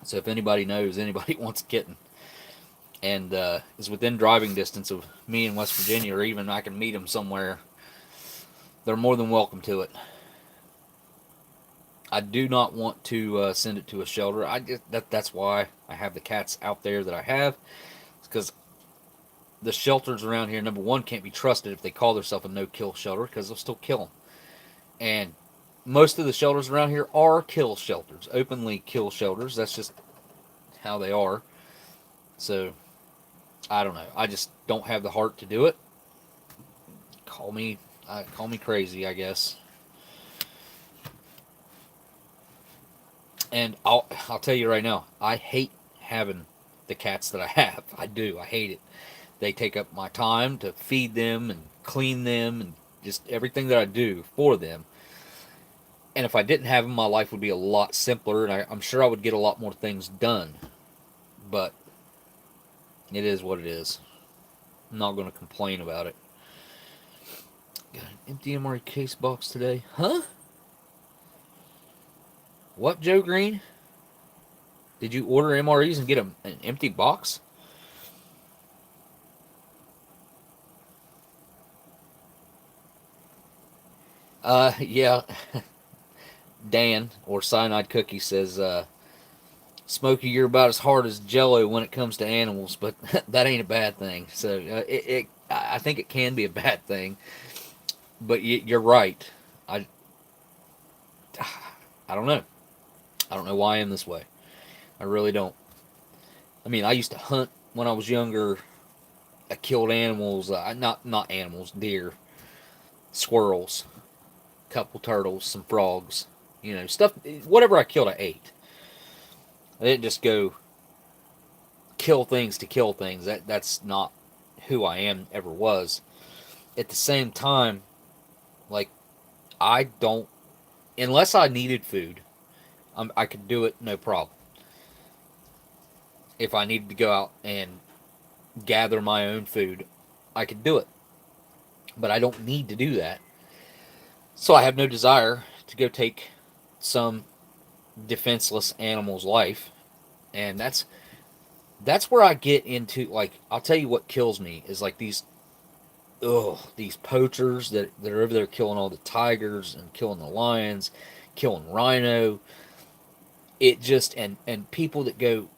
So if anybody knows, anybody wants a kitten, and is within driving distance of me in West Virginia, or even I can meet them somewhere, they're more than welcome to it. I do not want to send it to a shelter. That's why I have the cats out there that I have. It's because the shelters around here, number one, can't be trusted if they call themselves a no-kill shelter, because they'll still kill them. And most of the shelters around here are kill shelters, openly kill shelters. That's just how they are. So, I don't know. I just don't have the heart to do it. Call me crazy, I guess. And I'll tell you right now, I hate having the cats that I have. I do. I hate it. They take up my time to feed them and clean them and just everything that I do for them. And if I didn't have them, my life would be a lot simpler, and I'm sure I would get a lot more things done. But it is what it is. I'm not going to complain about it. Got an empty MRE case box today. Huh? What, Joe Green? Did you order MREs and get an empty box? Yeah. Dan, or Cyanide Cookie, says, Smokey, you're about as hard as Jello when it comes to animals, but that ain't a bad thing. So I think it can be a bad thing, but you're right. I don't know. I don't know why I am this way. I really don't. I mean, I used to hunt when I was younger. I killed animals, not animals, deer, squirrels, couple turtles, some frogs. You know, stuff, whatever I killed, I ate. I didn't just go kill things to kill things. That's not who I am, ever was. At the same time, like, I don't, unless I needed food, I could do it no problem. If I needed to go out and gather my own food, I could do it. But I don't need to do that. So I have no desire to go take some defenseless animal's life. And that's where I get into, like, I'll tell you what kills me is like these poachers that are over there killing all the tigers and killing the lions, killing rhino. It just, and people that go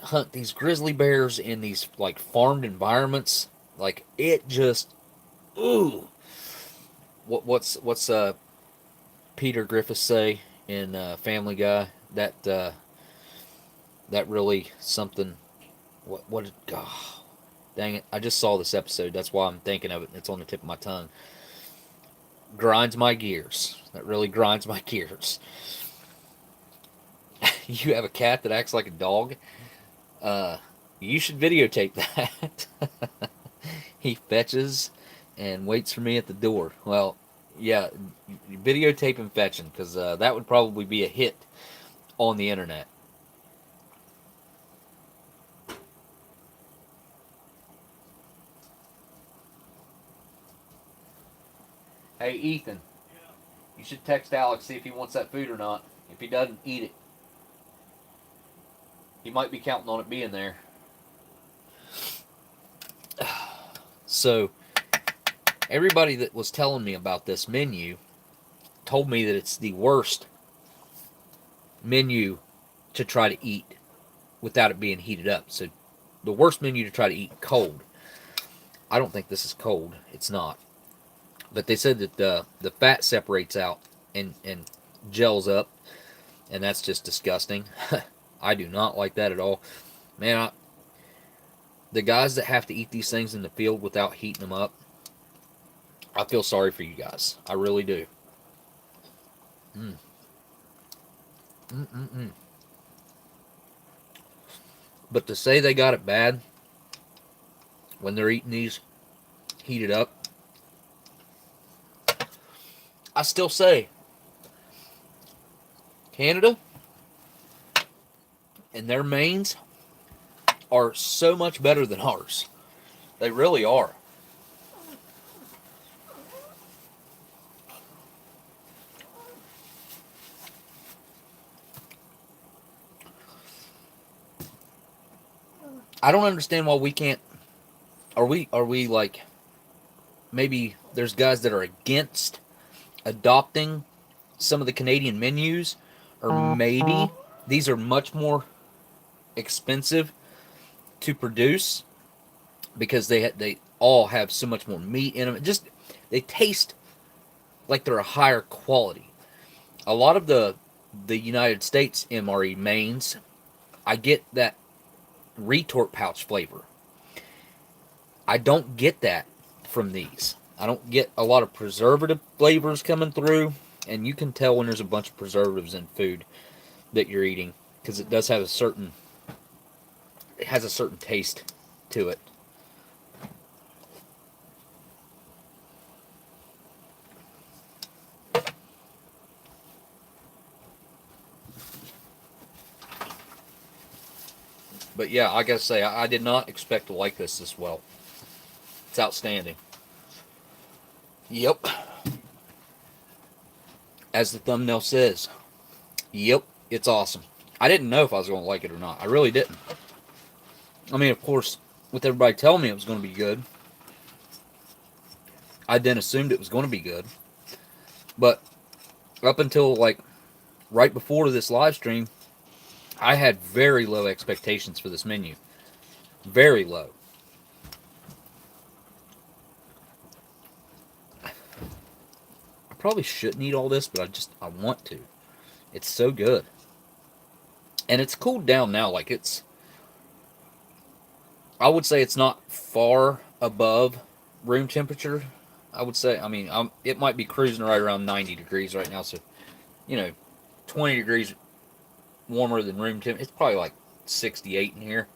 hunt these grizzly bears in these like farmed environments, like, it just, ooh. What's Peter Griffiths say in Family Guy? That really something. What? Oh, dang it! I just saw this episode. That's why I'm thinking of it. It's on the tip of my tongue. Grinds my gears. That really grinds my gears. You have a cat that acts like a dog. You should videotape that. He fetches and waits for me at the door. Well, yeah, videotape him fetching, because that would probably be a hit on the internet. Hey, Ethan, you should text Alex, see if he wants that food or not. If he doesn't, eat it. He might be counting on it being there. So, everybody that was telling me about this menu told me that it's the worst menu to try to eat without it being heated up. So, the worst menu to try to eat cold. I don't think this is cold. It's not. But they said that the fat separates out and gels up, and that's just disgusting. I do not like that at all. Man, the guys that have to eat these things in the field without heating them up, I feel sorry for you guys. I really do. Mm. Mm-mm-mm. But to say they got it bad when they're eating these heated up, I still say Canada and their mains are so much better than ours. They really are. I don't understand why we can't. Are we like, maybe there's guys that are against adopting some of the Canadian menus, or maybe these are much more expensive to produce because they all have so much more meat in them. It just, they taste like they're a higher quality. A lot of the United States MRE mains, I get that retort pouch flavor. I don't get that from these. I don't get a lot of preservative flavors coming through, and you can tell when there's a bunch of preservatives in food that you're eating because it does have a certain, it has a certain taste to it. But yeah, I gotta say, I did not expect to like this well. It's outstanding. Yep. As the thumbnail says. Yep, it's awesome. I didn't know if I was going to like it or not. I really didn't. I mean, of course, with everybody telling me it was going to be good, I then assumed it was going to be good. But up until like right before this live stream, I had very low expectations for this menu. Very low. I probably shouldn't eat all this, but I want to. It's so good. And it's cooled down now. Like, it's, I would say it's not far above room temperature. I would say, I mean, it might be cruising right around 90 degrees right now. So, 20 degrees warmer than room temp. It's probably like 68 in here.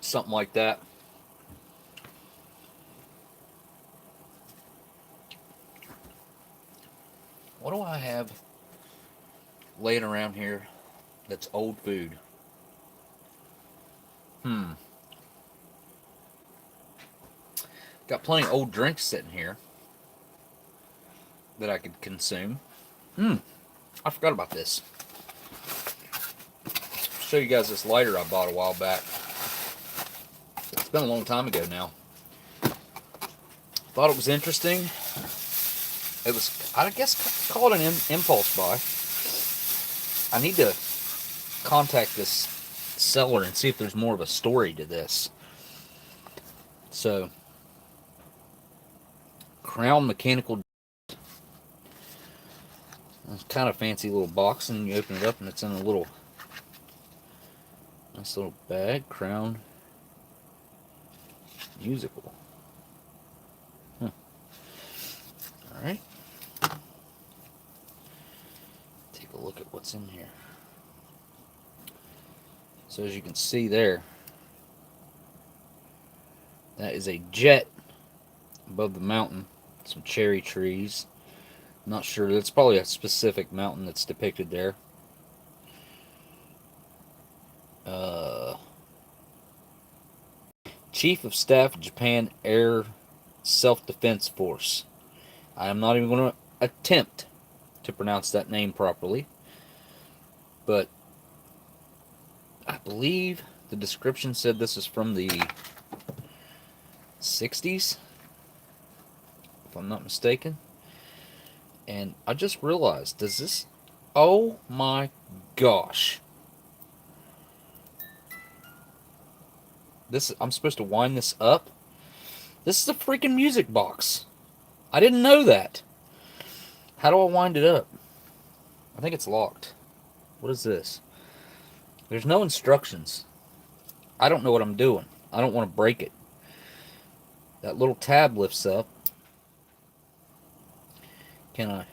Something like that. What do I have laying around here that's old food? Got plenty of old drinks sitting here that I could consume. I forgot about this. I'll show you guys this lighter I bought a while back. It's been a long time ago now. Thought it was interesting. It was, I guess, call it an impulse buy. I need to contact this seller and see if there's more of a story to this. So, Crown Mechanical. It's kind of fancy little box, and you open it up and it's in a little, nice little bag. Crown Musical. Alright. Take a look at what's in here. So as you can see there, that is a jet above the mountain. Some cherry trees. Not sure. That's probably a specific mountain that's depicted there. Chief of Staff, Japan Air Self-Defense Force. I am not even going to attempt to pronounce that name properly. But I believe the description said this is from the 60s, if I'm not mistaken. And I just realized, does this... Oh my gosh. I'm supposed to wind this up? This is a freaking music box. I didn't know that. How do I wind it up? I think it's locked. What is this? There's no instructions. I don't know what I'm doing. I don't want to break it. That little tab lifts up. Can I?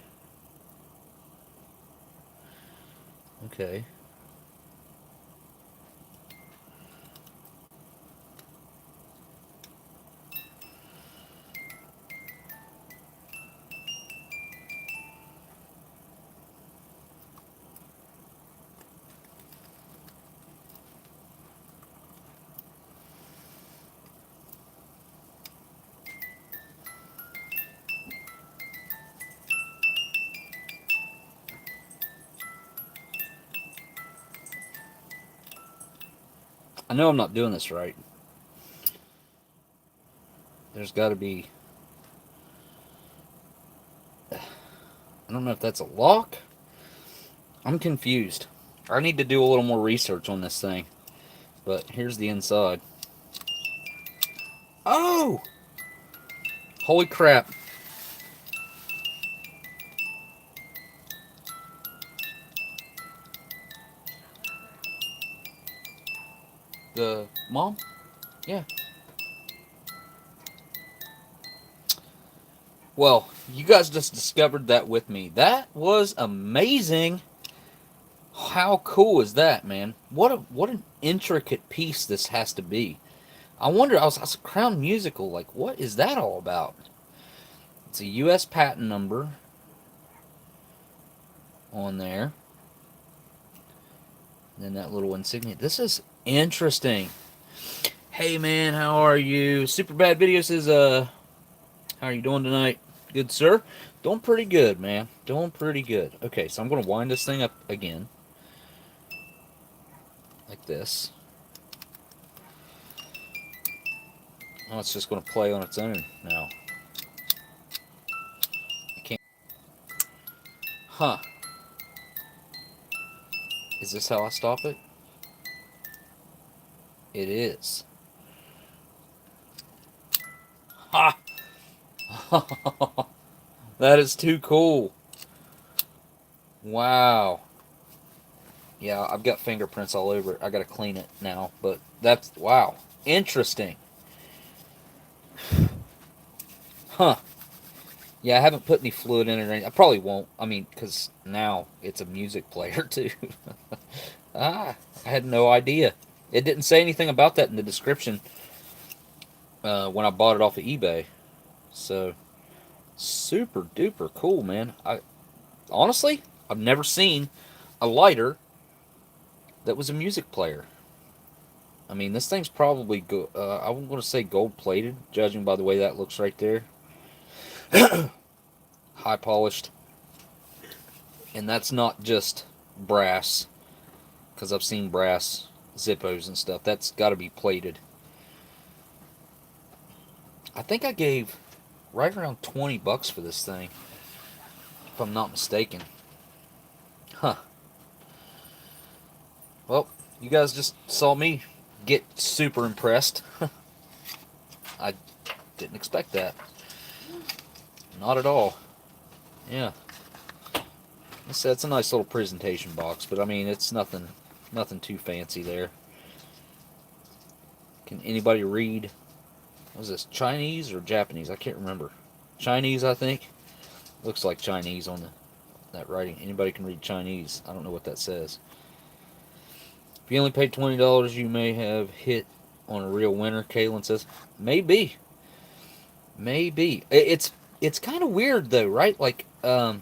Okay. I know I'm not doing this right. There's got to be... I don't know if that's a lock. I'm confused. I need to do a little more research on this thing. But here's the inside. Oh! Holy crap. The mom? Yeah. Well, you guys just discovered that with me. That was amazing. How cool is that, man? What an intricate piece this has to be. I wonder, I was Crown Musical, like, what is that all about? It's a U.S. patent number on there. And then that little insignia. This is interesting. Hey, man, how are you? Super Bad Video says, how are you doing tonight? Good, sir? Doing pretty good, man. Doing pretty good. Okay, so I'm going to wind this thing up again. Like this. Oh, it's just going to play on its own now. I can't. Huh. Is this how I stop it? It is. Ha! That is too cool. Wow. Yeah, I've got fingerprints all over it. I gotta clean it now, but that's, wow. Interesting. Huh. Yeah, I haven't put any fluid in it or anything. I probably won't. I mean, because now it's a music player, too. I had no idea. It didn't say anything about that in the description when I bought it off of eBay. So, super duper cool, man. Honestly, I've never seen a lighter that was a music player. I mean, this thing's probably, I'm going to say gold-plated, judging by the way that looks right there. High polished. And that's not just brass, because I've seen brass Zippos and stuff. That's got to be plated. I think I gave right around 20 bucks for this thing, if I'm not mistaken. Huh. Well, you guys just saw me get super impressed. I didn't expect that. Not at all. Yeah. It's a nice little presentation box, but I mean, it's nothing too fancy there. Can anybody read? Was this Chinese or Japanese? I can't remember. Chinese, I think. Looks like Chinese on that writing. Anybody can read Chinese. I don't know what that says. If you only paid $20, you may have hit on a real winner, Kaylin says. Maybe. Maybe. It's kind of weird, though, right? Like, the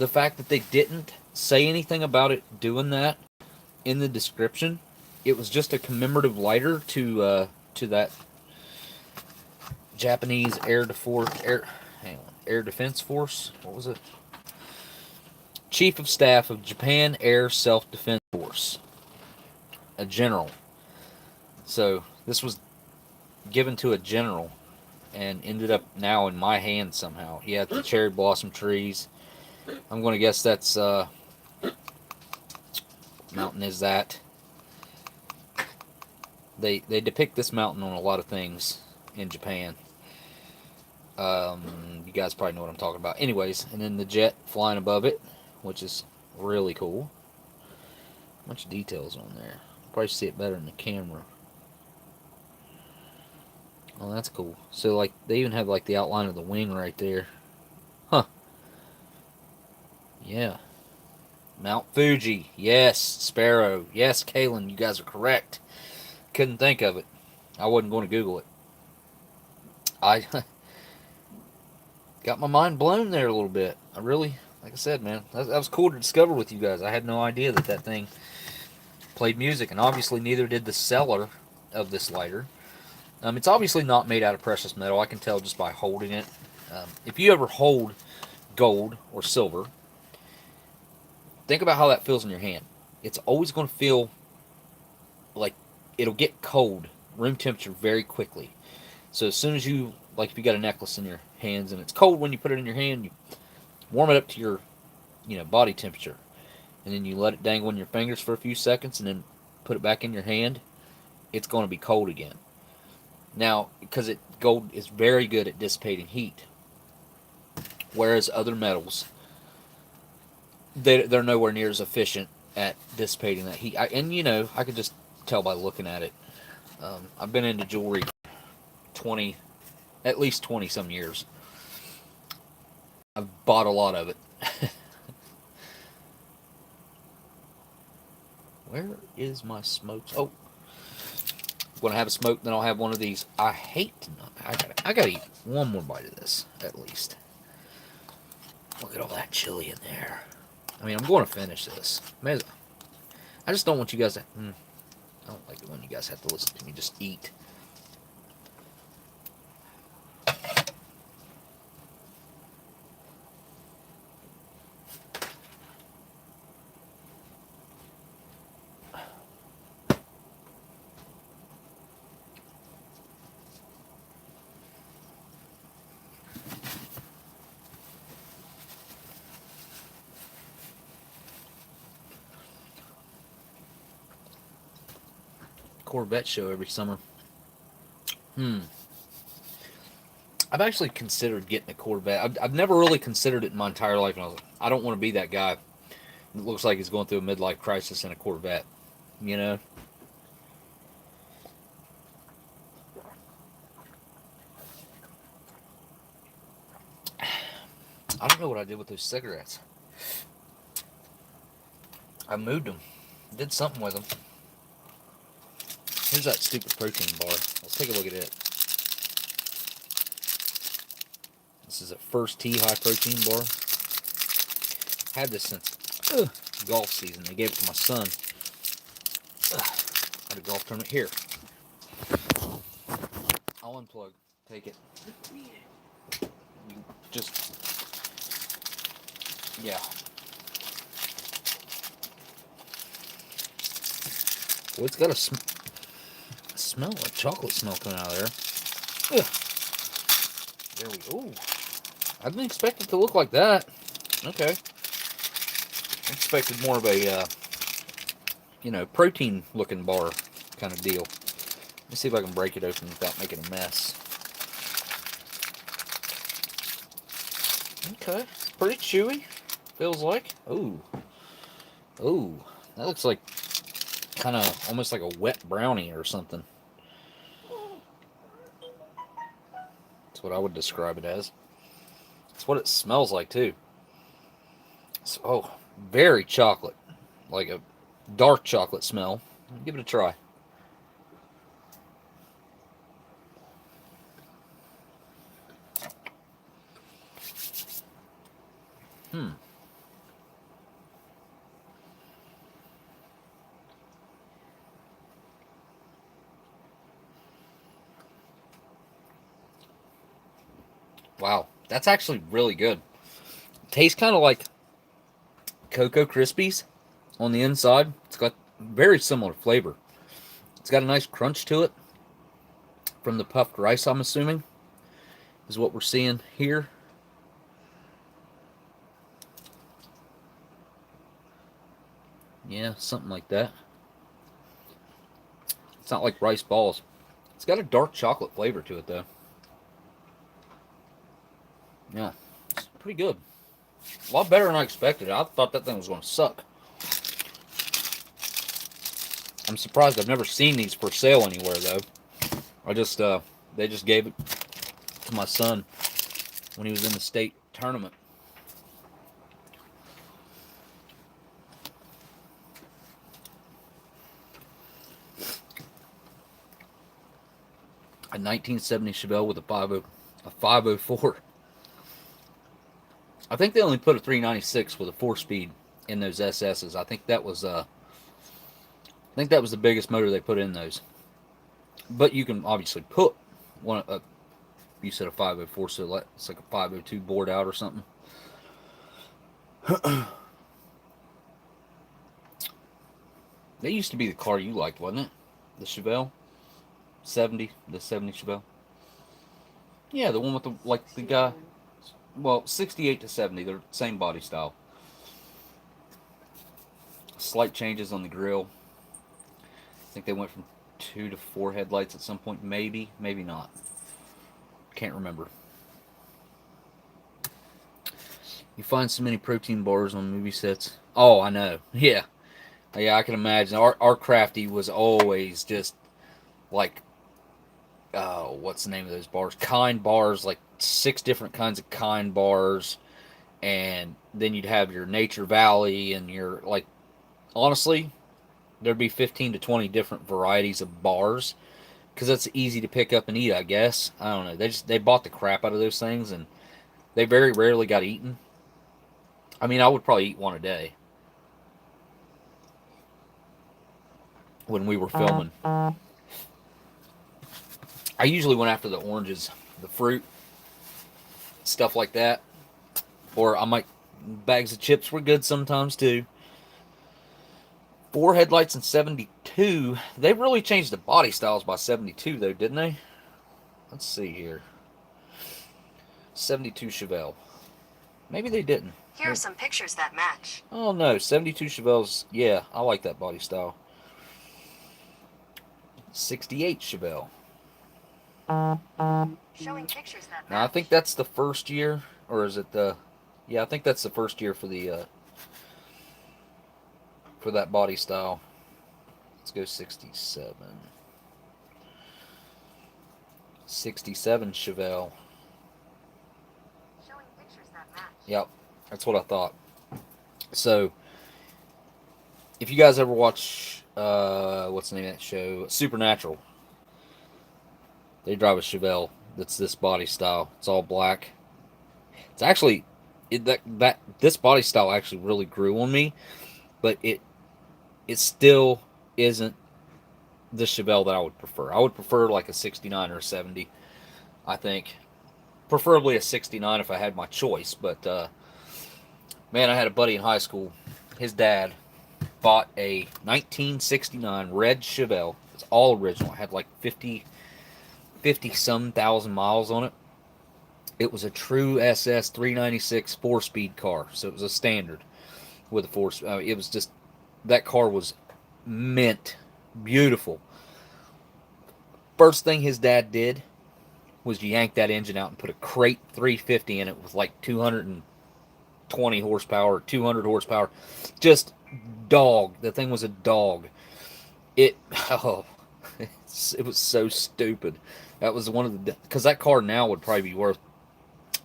fact that they didn't say anything about it doing that in the description. It was just a commemorative lighter to that Japanese Air Defense Force. What was it? Chief of Staff of Japan Air Self-Defense Force. A general. So this was given to a general and ended up now in my hand somehow. Yeah, the cherry blossom trees. I'm going to guess that's mountain is that. They depict this mountain on a lot of things in Japan. You guys probably know what I'm talking about. Anyways, and then the jet flying above it, which is really cool. A bunch of details on there. Probably see it better in the camera. Oh, that's cool. So, like, they even have, like, the outline of the wing right there. Huh. Yeah. Mount Fuji. Yes. Sparrow. Yes, Kalen, you guys are correct. Couldn't think of it. I wasn't going to Google it. I got my mind blown there a little bit. I really, like I said, man, that was cool to discover with you guys. I had no idea that that thing played music, and obviously neither did the seller of this lighter. It's obviously not made out of precious metal. I can tell just by holding it. If you ever hold gold or silver, think about how that feels in your hand. It's always going to feel like it'll get cold, room temperature, very quickly. So as soon as you, like if you got a necklace in your hands and it's cold when you put it in your hand, you warm it up to your, body temperature, and then you let it dangle in your fingers for a few seconds, and then put it back in your hand. It's going to be cold again. Now, because gold is very good at dissipating heat, whereas other metals, they're nowhere near as efficient at dissipating that heat. I could just tell by looking at it. I've been into jewelry 20, at least 20 some years. I've bought a lot of it. Where is my smokes? Oh, when I have a smoke, then I'll have one of these. I hate to not. I gotta eat one more bite of this at least. Look at all that chili in there. I mean, I'm going to finish this. I just don't want you guys to. I don't like it when you guys have to listen to me just eat. Corvette show every summer. I've actually considered getting a Corvette. I've never really considered it in my entire life, and I was like, I don't want to be that guy that looks like he's going through a midlife crisis in a Corvette. You know? I don't know what I did with those cigarettes. I moved them. Did something with them. Here's that stupid protein bar. Let's take a look at it. This is a First Tee high protein bar. Had this since golf season. They gave it to my son at a golf tournament. Here. I'll unplug. Take it. Just, yeah. Well, it's got a smell, like chocolate smell coming out of there. Ugh. There we go. I didn't expect it to look like that. Okay. I expected more of a, protein looking bar kind of deal. Let me see if I can break it open without making a mess. Okay. It's pretty chewy. Feels like. Ooh. Ooh. That looks like kind of almost like a wet brownie or something. That's what I would describe it as. That's what it smells like too. So, very chocolate. Like a dark chocolate smell. Give it a try. Wow, that's actually really good. Tastes kind of like Cocoa Krispies on the inside. It's got very similar flavor. It's got a nice crunch to it from the puffed rice, I'm assuming, is what we're seeing here. Yeah, something like that. It's not like rice balls. It's got a dark chocolate flavor to it, though. Yeah, it's pretty good. A lot better than I expected. I thought that thing was going to suck. I'm surprised I've never seen these for sale anywhere, though. I just They just gave it to my son when he was in the state tournament. A 1970 Chevelle with a 504. I think they only put a 396 with a 4-speed in those SSs. I think that was the biggest motor they put in those. But you can obviously put one. You said a 504, so it's like a 502 bored out or something. That used to be the car you liked, wasn't it? The Chevelle 70, the 70 Chevelle. Yeah, the one with the guy. Well, 68 to 70, they're same body style. Slight changes on the grill. I think they went from 2 to 4 headlights at some point. Maybe not. Can't remember. You find so many protein bars on movie sets. Oh, I know. Yeah, I can imagine. Our crafty was always just like, what's the name of those bars? Kind bars, like 6 different kinds of kind bars, and then you'd have your Nature Valley, and your, like, honestly, there'd be 15 to 20 different varieties of bars, because that's easy to pick up and eat, I guess. I don't know. They bought the crap out of those things, and they very rarely got eaten. I mean, I would probably eat one a day when we were filming. I usually went after the oranges, the fruit, stuff like that. Or I might, bags of chips were good sometimes too. 4 headlights in 72. They really changed the body styles by 72 though, didn't they? Let's see here. 72 Chevelle. Maybe they didn't. Here are some pictures that match. Oh no, 72 Chevelles. Yeah, I like that body style. 68 Chevelle. Showing pictures that match. Now I think that's the first year, or is it the? Yeah, I think that's the first year for the for that body style. Let's go 67. 67 Chevelle. Showing pictures that match. Yep, that's what I thought. So, if you guys ever watch, what's the name of that show? Supernatural. They drive a Chevelle that's this body style. It's all black. It's actually, this body style actually really grew on me, but it still isn't the Chevelle that I would prefer. I would prefer like a 69 or a 70, I think. Preferably a 69 if I had my choice, but man, I had a buddy in high school. His dad bought a 1969 red Chevelle. It's all original. It had like 50-some thousand miles on it. It was a true SS 396 4-speed car, so it was a standard with a 4. It was just, that car was mint, beautiful. First thing his dad did was yank that engine out and put a crate 350 in it with like 220 horsepower, 200 horsepower. Just dog. The thing was a dog. It was so stupid. That was one of the, because that car now would probably be worth,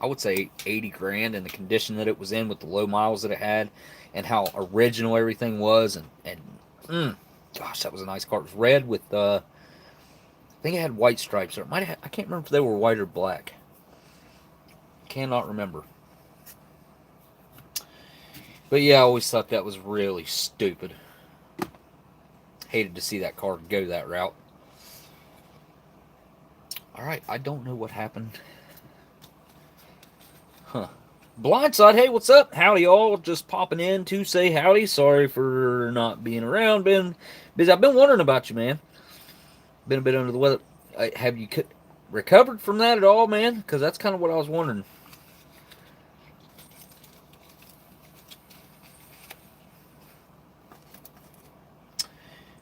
I would say, 80 grand in the condition that it was in, with the low miles that it had and how original everything was. And gosh, that was a nice car. It was red with I think it had white stripes, or it might have, I can't remember if they were white or black. Cannot remember. But yeah, I always thought that was really stupid. Hated to see that car go that route. Alright, I don't know what happened. Huh. Blindside, hey, what's up? Howdy, all. Just popping in to say howdy. Sorry for not being around. Been busy. I've been wondering about you, man. Been a bit under the weather. Have you recovered from that at all, man? Because that's kind of what I was wondering.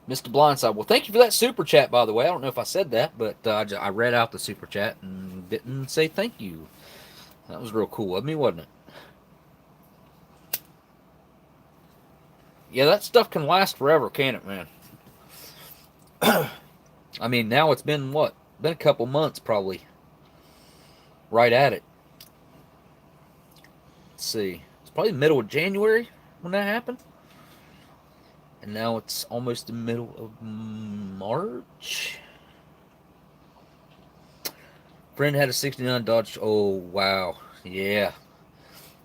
Mr. Blindside, well, thank you for that super chat, by the way. I don't know if I said that, but I read out the super chat and didn't say thank you. That was real cool of me, wasn't it? Yeah, that stuff can last forever, can't it, man? I mean, now it's been, what, been a couple months probably. Right at it. Let's see. It's probably the middle of January when that happened. And now it's almost the middle of March. Friend had a 69 Dodge. Oh, wow. Yeah.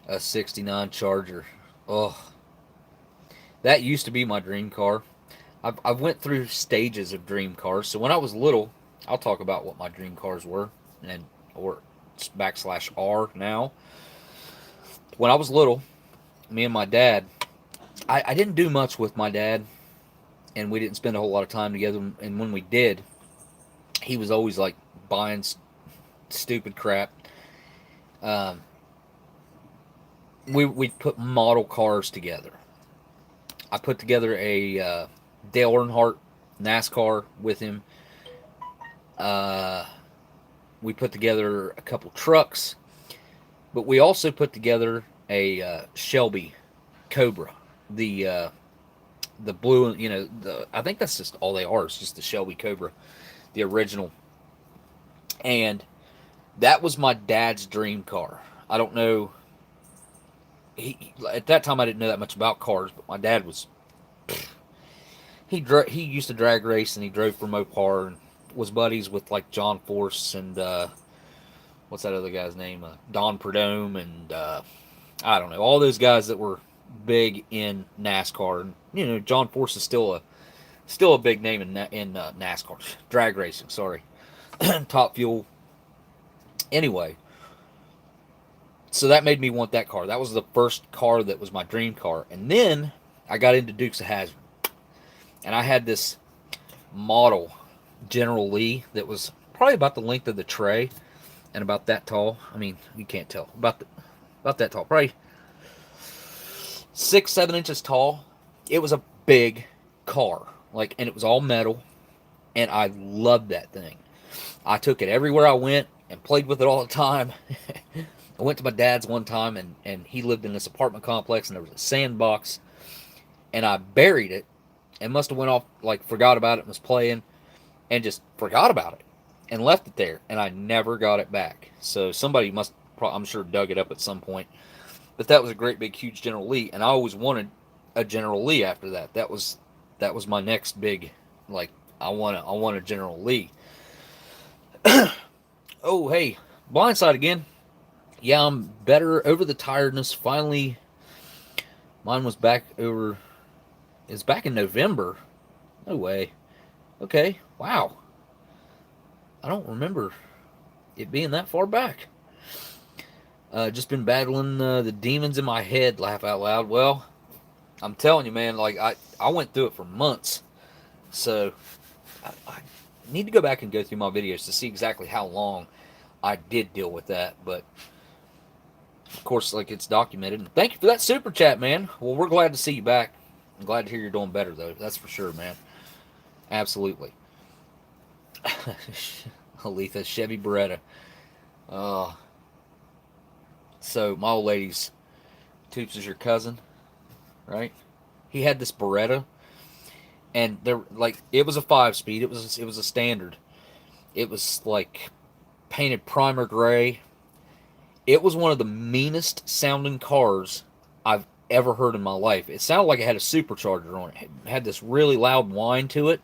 A 69 Charger. Oh. That used to be my dream car. I've went through stages of dream cars. So when I was little, I'll talk about what my dream cars were. And or backslash are now. When I was little, me and my dad, I didn't do much with my dad. And we didn't spend a whole lot of time together. And when we did, he was always like buying stupid crap. Um, we'd put model cars together. I put together a Dale Earnhardt NASCAR with him. We put together a couple trucks, but we also put together a Shelby Cobra, the blue. I think that's just all they are. It's just the Shelby Cobra, the original, and that was my dad's dream car. I don't know. At that time I didn't know that much about cars, but my dad was. He used to drag race and he drove for Mopar and was buddies with like John Force and what's that other guy's name? Don Perdome and I don't know, all those guys that were big in NASCAR. And John Force is still a big name in NASCAR drag racing. Sorry, Top Fuel. Anyway, so that made me want that car. That was the first car that was my dream car, and then I got into Dukes of Hazzard. And I had this model General Lee that was probably about the length of the tray and about that tall. I mean, you can't tell. About that tall. Probably 6-7 inches tall. It was a big car. And it was all metal. And I loved that thing. I took it everywhere I went and played with it all the time. I went to my dad's one time and he lived in this apartment complex and there was a sandbox. And I buried it. And must have went off, forgot about it and was playing and just forgot about it and left it there. And I never got it back. So somebody I'm sure, dug it up at some point. But that was a great, big, huge General Lee. And I always wanted a General Lee after that. That was my next big, I want a General Lee. Oh, hey, blindside again. Yeah, I'm better over the tiredness. Finally, mine was back over... It's back in November. No way. Okay. Wow. I don't remember it being that far back. Just been battling the demons in my head, laugh out loud. Well, I'm telling you, man, I went through it for months. So I need to go back and go through my videos to see exactly how long I did deal with that. But, of course, it's documented. And thank you for that super chat, man. Well, we're glad to see you back. I'm glad to hear you're doing better, though. That's for sure, man. Absolutely. Aletha, Chevy Beretta. So, my old lady's Toops is your cousin, right? He had this Beretta, and it was a 5-speed. It was a standard. It was painted primer gray. It was one of the meanest sounding cars I've ever heard in my life. It sounded like it had a supercharger on it. It had this really loud whine to it,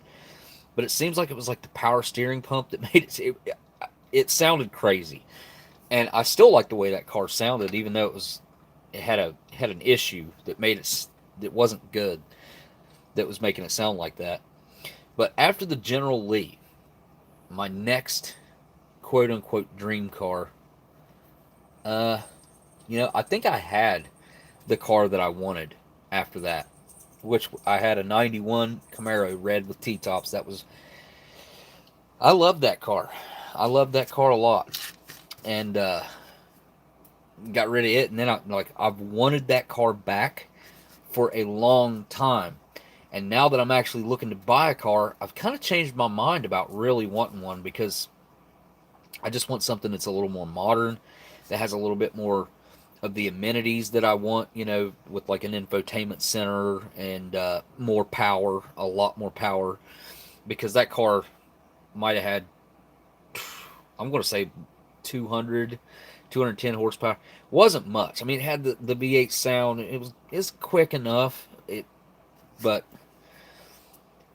but it seems like it was the power steering pump that made it sounded crazy. And I still like the way that car sounded, even though it had an issue that made it wasn't good, that was making it sound like that. But after the General Lee, my next quote unquote dream car, I think I had the car that I wanted after that, which I had a 91 Camaro red with T-tops. I loved that car. I loved that car a lot. And got rid of it. And then I've wanted that car back for a long time. And now that I'm actually looking to buy a car, I've kind of changed my mind about really wanting one, because I just want something that's a little more modern, that has a little bit more of the amenities that I want, with an infotainment center and more power, a lot more power, because that car might have had I'm going to say 200, 210 horsepower. Wasn't much. I mean, it had the V8 sound. It's quick enough. But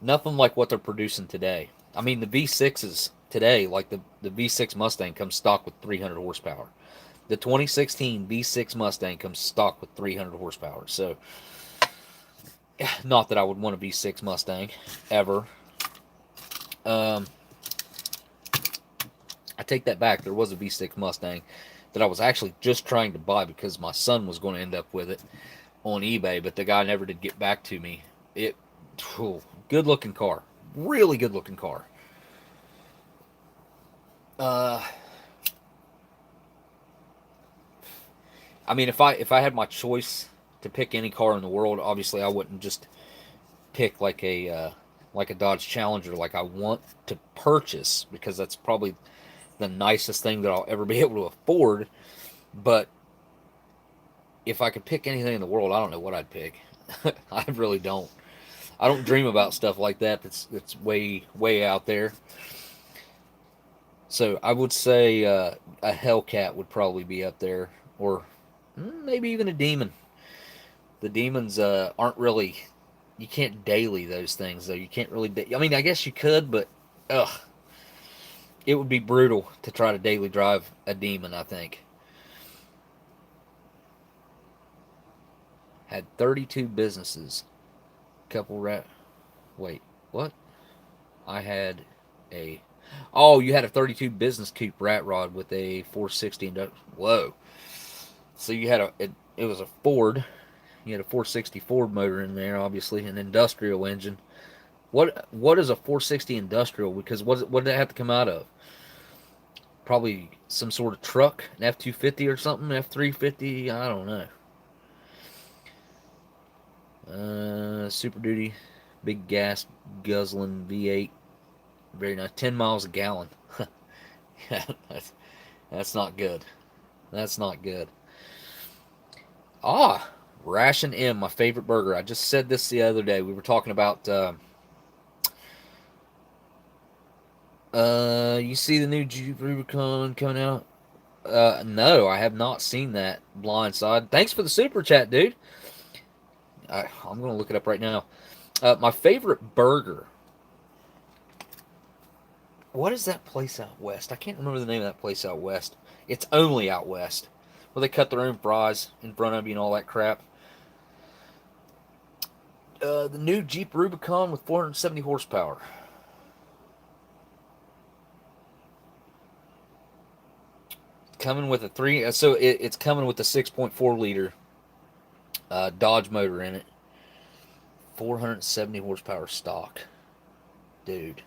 nothing like what they're producing today. I mean, the V6s today, like the V6 Mustang comes stock with 300 horsepower. The 2016 V6 Mustang comes stock with 300 horsepower. So, not that I would want a V6 Mustang ever. I take that back. There was a V6 Mustang that I was actually just trying to buy because my son was going to end up with it on eBay, but the guy never did get back to me. Good looking car. Really good looking car. I mean, if I had my choice to pick any car in the world, obviously I wouldn't just pick like a Dodge Challenger like I want to purchase, because that's probably the nicest thing that I'll ever be able to afford. But if I could pick anything in the world, I don't know what I'd pick. I really don't. I don't dream about stuff like that. That's way out there. So I would say a Hellcat would probably be up there, or maybe even a Demon. The Demons aren't really. You can't daily those things though. You can't really. I mean, I guess you could, but it would be brutal to try to daily drive a Demon, I think. Had 32 businesses. Wait, what? I had a. Oh, you had a 32 business coupe rat rod with a 460 Whoa. So you had it was a Ford. You had a 460 Ford motor in there, obviously, an industrial engine. What is a 460 industrial? Because what did it have to come out of? Probably some sort of truck, an F-250 or something, F-350, I don't know. Super Duty, big gas guzzling V8, very nice, 10 miles a gallon. Yeah, that's not good. That's not good. Ration M, my favorite burger. I just said this the other day. We were talking about. You see the new Jeep Rubicon coming out? No, I have not seen that. Blindside. Thanks for the super chat, dude. I'm gonna look it up right now. My favorite burger. What is that place out west? I can't remember the name of that place out west. It's only out west, where they cut their own fries in front of you and all that crap. The new Jeep Rubicon with 470 horsepower. Coming with a it's coming with a 6.4 liter Dodge motor in it. 470 horsepower stock, dude.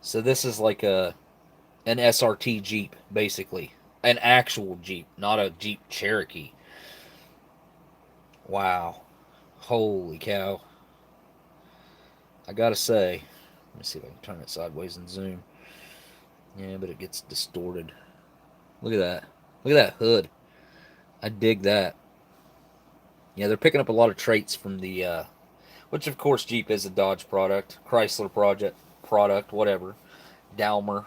So this is like an SRT Jeep, basically, an actual Jeep, not a Jeep Cherokee. Wow, holy cow! I gotta say, let me see if I can turn it sideways and zoom. Yeah, but it gets distorted. Look at that. Look at that hood. I dig that. Yeah, they're picking up a lot of traits from the, which of course Jeep is a Dodge product, Chrysler product, whatever. Dalmer.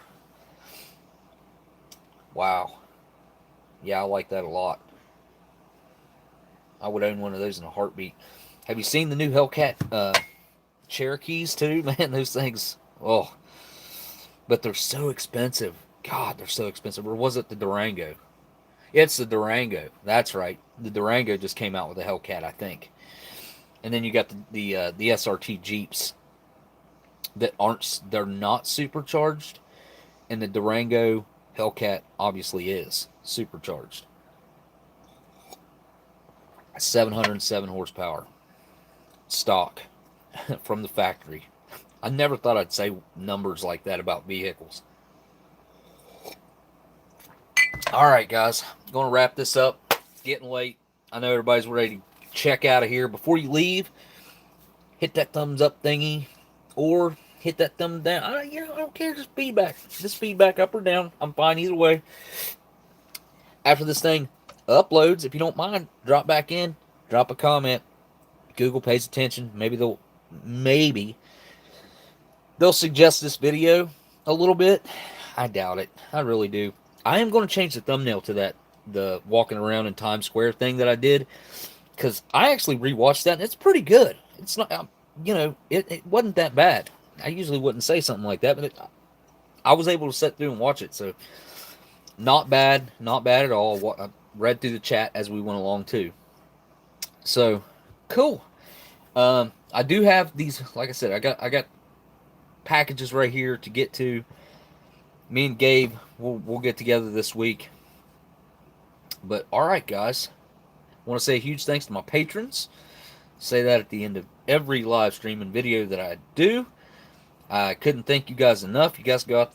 Wow. Yeah, I like that a lot. I would own one of those in a heartbeat. Have you seen the new Hellcat Cherokees too? Man, those things. Oh, but they're so expensive. God, they're so expensive. Or was it the Durango? It's the Durango. That's right. The Durango just came out with a Hellcat, I think. And then you got the SRT Jeeps that they're not supercharged, and the Durango Hellcat obviously is supercharged. 707 horsepower stock from the factory. I never thought I'd say numbers like that about vehicles. All right, guys, I'm going to wrap this up. It's getting late. I know everybody's ready to check out of here. Before you leave, hit that thumbs up thingy, or hit that thumb down. I don't care. Just feedback. Just feedback up or down. I'm fine either way. After this thing uploads, if you don't mind, drop back in, drop a comment. Google pays attention. Maybe they'll suggest this video a little bit. I doubt it. I really do. I am going to change the thumbnail to that, the walking around in Times Square thing that I did, because I actually rewatched that and it's pretty good. It's not, it wasn't that bad. I usually wouldn't say something like that, but I was able to sit through and watch it. So not bad, not bad at all. I read through the chat as we went along too. So cool. I do have these. Like I said, I got packages right here to get to. Me and Gabe, we'll get together this week. But all right, guys. I want to say a huge thanks to my patrons. Say that at the end of every live stream and video that I do. I couldn't thank you guys enough. You guys go out,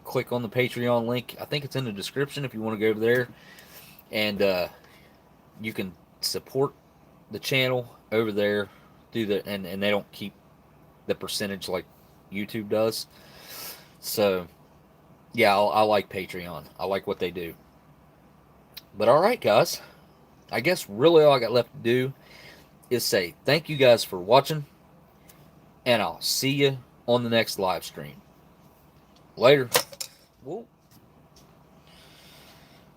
click on the Patreon link. I think it's in the description if you want to go over there. And you can support the channel over there through and they don't keep the percentage like YouTube does. So yeah, I like Patreon. I like what they do. But all right, guys. I guess really all I got left to do is say thank you guys for watching, and I'll see you on the next live stream. Later. Whoa.